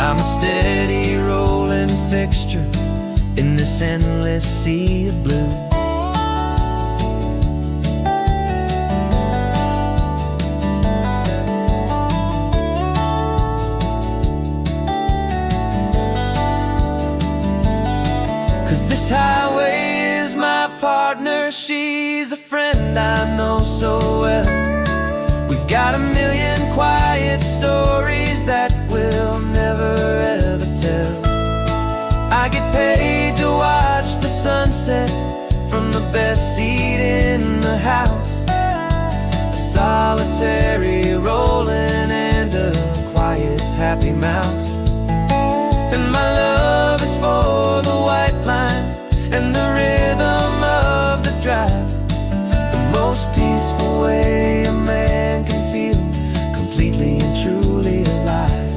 I'm a steady rolling fixture in this endless sea of blue. This highway is my partner, she's a friend I know so well. We've got a million quiet stories that we'll never ever tell. I get paid to watch the sunset from the best seat in the house. A solitary rolling and a quiet happy mouse. And my love is for the white line and the rhythm of the drive. The most peaceful way a man can feel completely and truly alive.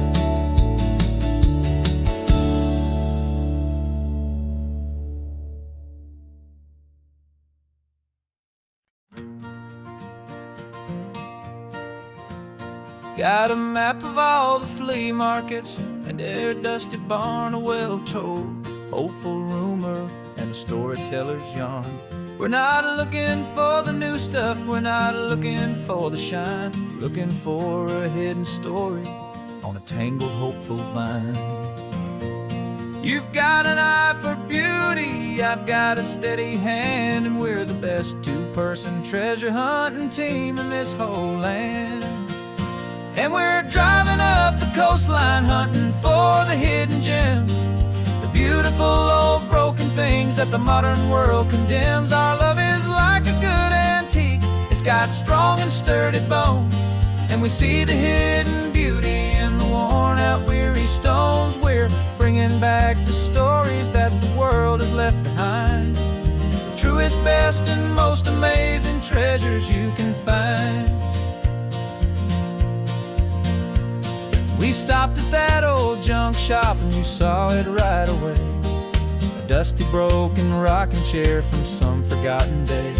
Got a map of all the flea markets and every dusty barn, a well-told hopeful rumor and a storyteller's yarn. We're not looking for the new stuff, we're not looking for the shine, looking for a hidden story on a tangled hopeful vine. You've got an eye for beauty, I've got a steady hand, and we're the best two-person treasure hunting team in this whole land. And we're driving up the coastline hunting for the hidden gems, the beautiful old broken things that the modern world condemns. Our love is like a good antique, it's got strong and sturdy bones, and we see the hidden beauty in the worn out weary stones. We're bringing back the stories that the world has left behind, the truest, best, and most amazing treasures you can find. We stopped at that old junk shop and you saw it right away, a dusty, broken rocking chair from some forgotten day.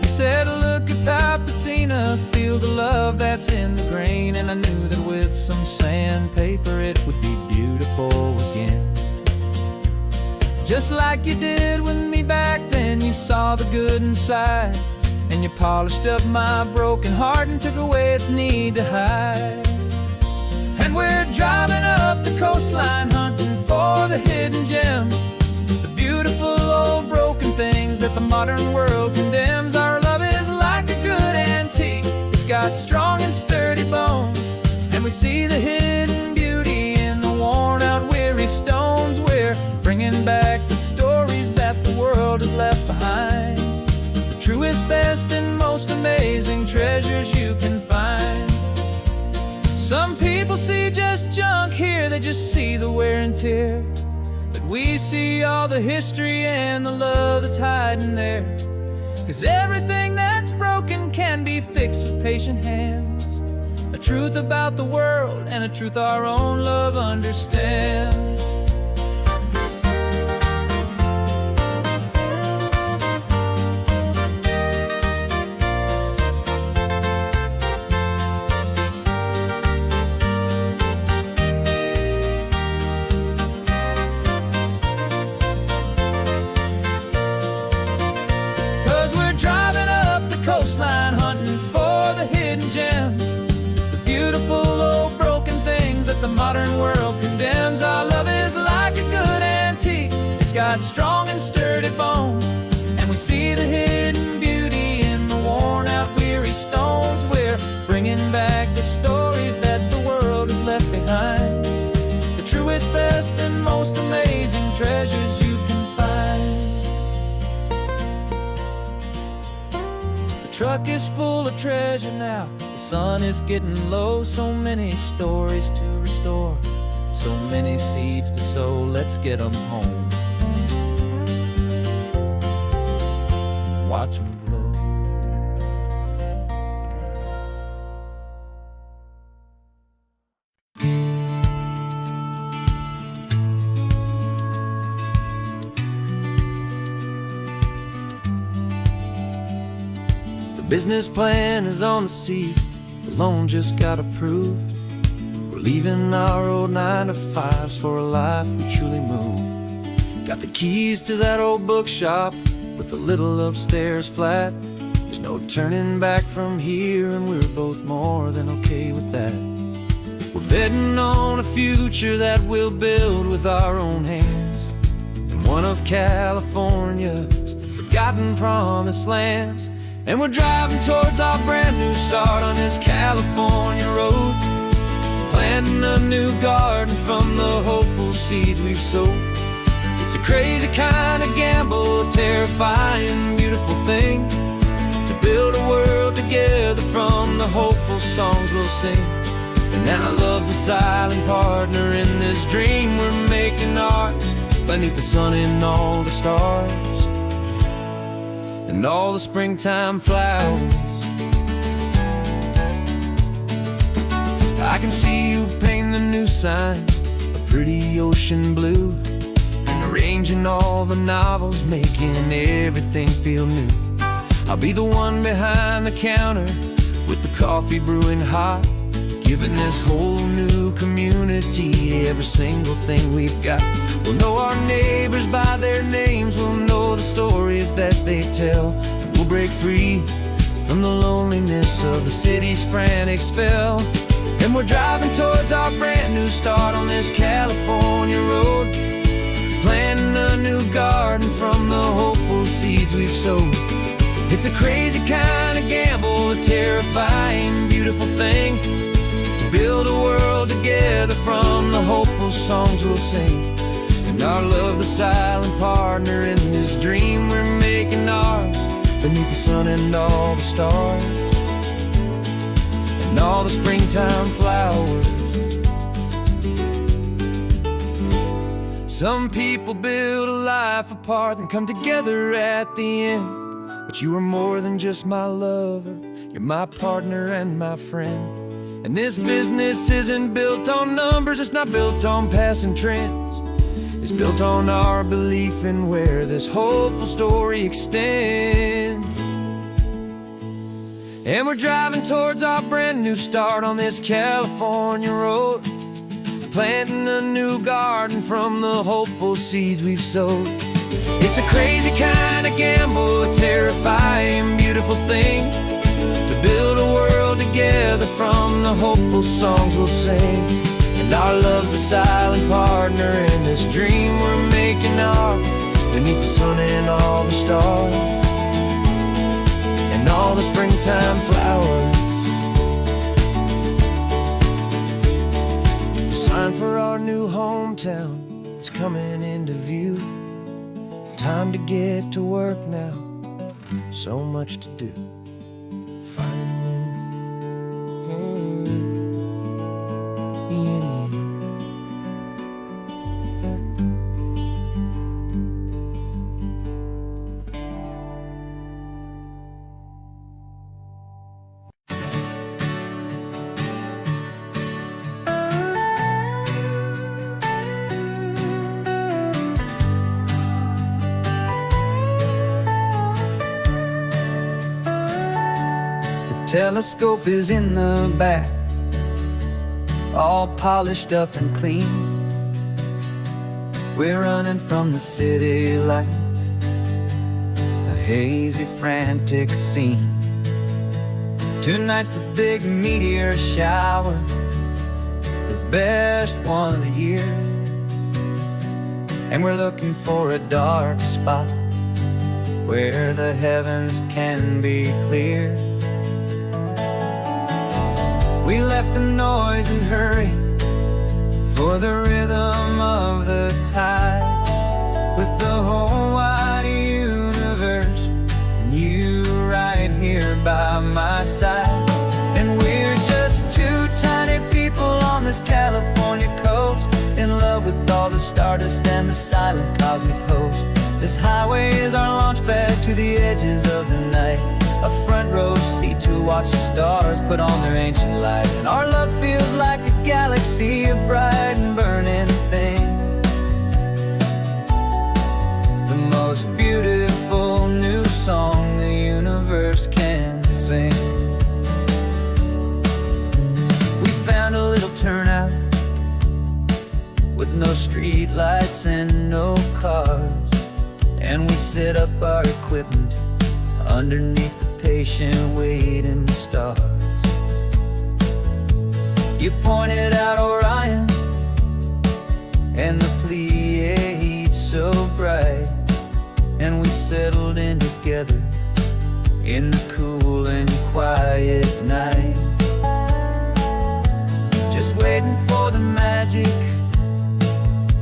You said, look at that patina, feel the love that's in the grain. And I knew that with some sandpaper it would be beautiful again. Just like you did with me back then, you saw the good inside, and you polished up my broken heart and took away its need to hide. And we're driving up the coastline, hunting for the hidden gems, the beautiful old broken things that the modern world condemns. Our love is like a good antique, it's got strong and sturdy bones, and we see the hidden beauty in the worn out weary stones. We're bringing back the stories that the world has left behind, the truest, best, and most amazing treasures you can find. Some people see just junk here, they just see the wear and tear, but we see all the history and the love that's hiding there. 'Cause everything that's broken can be fixed with patient hands, a truth about the world and a truth our own love understands. Coastline, hunting for the hidden gems, the beautiful old broken things that the modern world condemns. Our love is like a good antique, it's got strong and sturdy bones, and we see the hidden beauty in the worn out weary stones. We're bringing back the stories that the world has left behind, the truest, best, and most amazing treasures you can find. The truck is full of treasure now, the sun is getting low. So many stories to restore, so many seeds to sow. Let's get them home, watch them blow. The business plan is on the seat, the loan just got approved. We're leaving our old 9-to-5s for a life we truly move. Got the keys to that old bookshop with the little upstairs flat. There's no turning back from here, and we're both more than okay with that. We're betting on a future that we'll build with our own hands, in one of California's forgotten promised lands. And we're driving towards our brand new start on this California road, planting a new garden from the hopeful seeds we've sowed. It's a crazy kind of gamble, a terrifying, beautiful thing, to build a world together from the hopeful songs we'll sing. And now love's a silent partner in this dream we're making ours, beneath the sun and all the stars and all the springtime flowers. I can see you painting the new sign a pretty ocean blue, and arranging all the novels, making everything feel new. I'll be the one behind the counter with the coffee brewing hot, giving this whole new community every single thing we've got. We'll know our neighbors by their names, we'll know the stories that they tell, and we'll break free from the loneliness of the city's frantic spell. And we're driving towards our brand new start on this California road, planting a new garden from the hopeful seeds we've sowed. It's a crazy kind of gamble, a terrifying, beautiful thing, to build a world together from the hopeful songs we'll sing. And our love, the silent partner in this dream we're making ours, beneath the sun and all the stars, and all the springtime flowers. Some people build a life apart and come together at the end, but you are more than just my lover, you're my partner and my friend. And this business isn't built on numbers, it's not built on passing trends. It's built on our belief in where this hopeful story extends. And we're driving towards our brand new start on this California road, planting a new garden from the hopeful seeds we've sowed. It's a crazy kind of gamble, a terrifying, beautiful thing, to build a world together from the hopeful songs we'll sing. And our love's a silent partner in this dream we're making ours, beneath the sun and all the stars, and all the springtime flowers. The sign for our new hometown is coming into view. Time to get to work now, so much to do. Telescope is in the back, all polished up and clean. We're running from the city lights, a hazy, frantic scene. Tonight's the big meteor shower, the best one of the year. And we're looking for a dark spot where the heavens can be clear. We left the noise and hurry for the rhythm of the tide, with the whole wide universe and you right here by my side. And we're just two tiny people on this California coast, in love with all the stardust and the silent cosmic host. This highway is our launch pad to the edges of the night, a front row seat to watch the stars put on their ancient light. And our love feels like a galaxy, a bright and burning thing, the most beautiful new song the universe can sing. We found a little turnout with no street lights and no cars, and we set up our equipment underneath the patient waiting stars. You pointed out Orion and the Pleiades so bright, and we settled in together in the cool and quiet night, just waiting for the magic,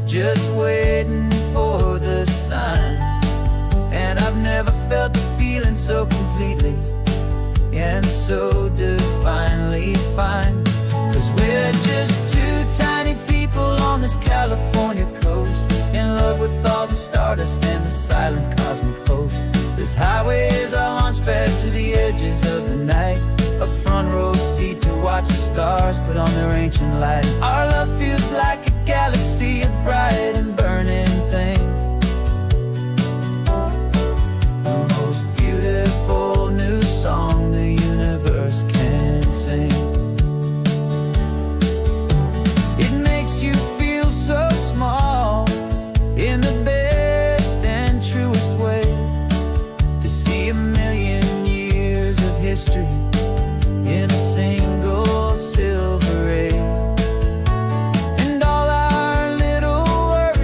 just waiting for the sign. And I've never felt the feeling so completely and so divinely fine, 'cause we're just two tiny people on this California coast, in love with all the stardust and the silent cosmic host. This highway is our launch pad to the edges of the night, a front row seat to watch the stars put on their ancient light. Our love feels like a galaxy, a bright and burning thing, new song the universe can sing. It makes you feel so small in the best and truest way, to see a million years of history in a single silver ray. And all our little words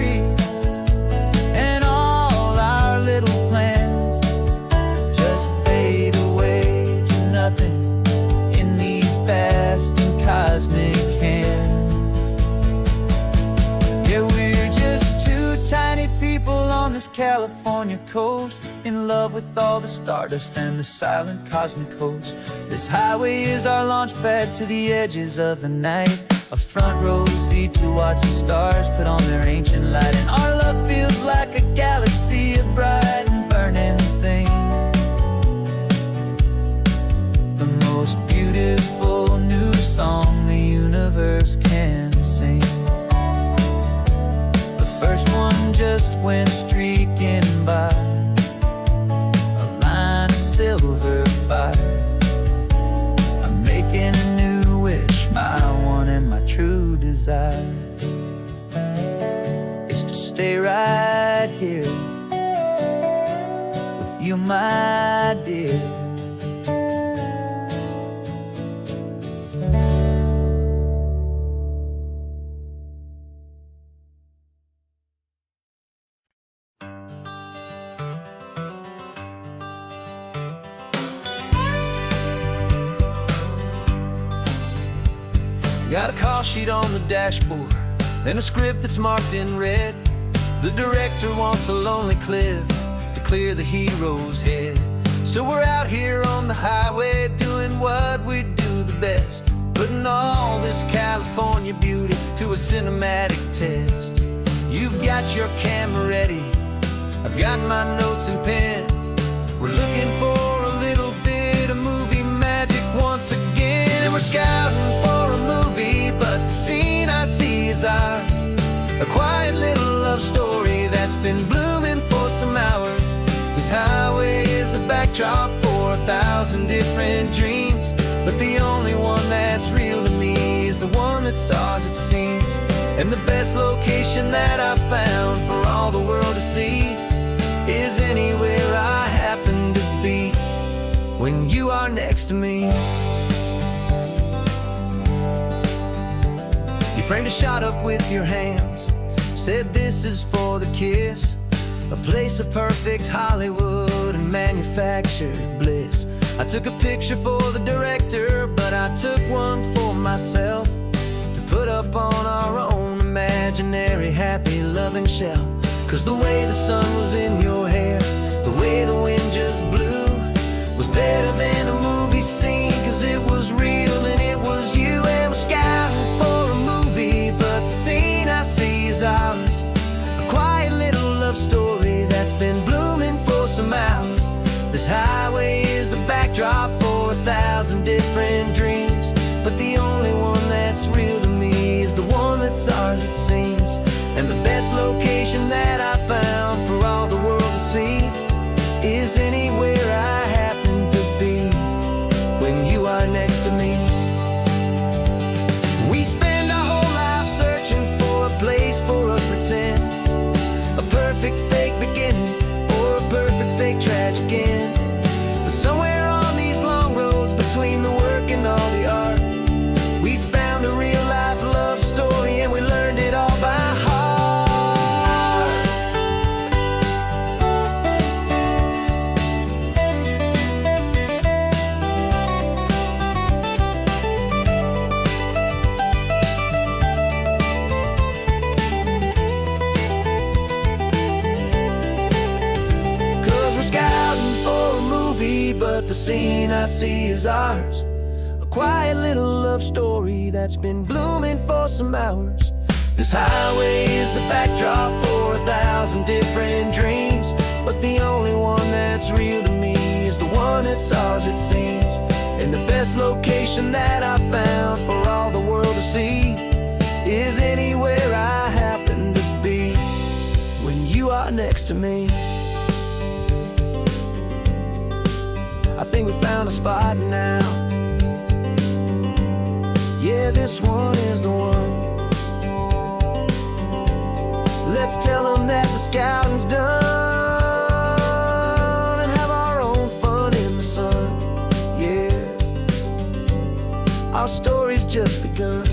on this California coast, in love with all the stardust and the silent cosmic host. This highway is our launch pad to the edges of the night, a front row seat to watch the stars put on their ancient light. And our love feels like a galaxy of bright and burning things, the most beautiful new song the universe can sing. The first one just went streaking by, a line of silver fire. I'm making a new wish, my one and my true desire is to stay right here with you, my dear. Got a call sheet on the dashboard and a script that's marked in red. The director wants a lonely cliff to clear the hero's head. So we're out here on the highway doing what we do the best, putting all this California beauty to a cinematic test. You've got your camera ready, I've got my notes and pen. We're looking for a little bit of movie magic once again. And we're scouting for a movie, but the scene I see is ours, a quiet little love story that's been blooming for some hours. This highway is the backdrop for 1,000 different dreams, but the only one that's real to me is the one that's ours, it seems. And the best location that I've found for all the world to see is anywhere I happen to be when you are next to me. You framed a shot up with your hands, said this is for the kiss, a place of perfect Hollywood and manufactured bliss. I took a picture for the director, but I took one for myself to put up on our own imaginary happy loving shelf. Cause the way the sun was in your hair, the way the wind just blew, was better than a movie scene, cause it was real and it was you. And we're scouting for a movie, but the scene I see is ours, a quiet little love story that's been blooming for some hours. This highway is the backdrop for 1,000 different dreams, but the only one that's real to me is the one that's ours, it seems. And the best location that I found for all the world to see is anywhere I happen to be when you are next to me. We spend our whole life searching for a place for a pretend, a perfect fake beginning or a perfect fake tragic end. But somewhere on these long roads between the work and all the art, we found a real life love story and we learned it all by heart. But the scene I see is ours, a quiet little love story that's been blooming for some hours. This highway is the backdrop for 1,000 different dreams, but the only one that's real to me is the one that's ours, it seems. And the best location that I found for all the world to see is anywhere I happen to be when you are next to me. I think we found a spot now. Yeah, this one is the one. Let's tell them that the scouting's done and have our own fun in the sun. Yeah, our story's just begun.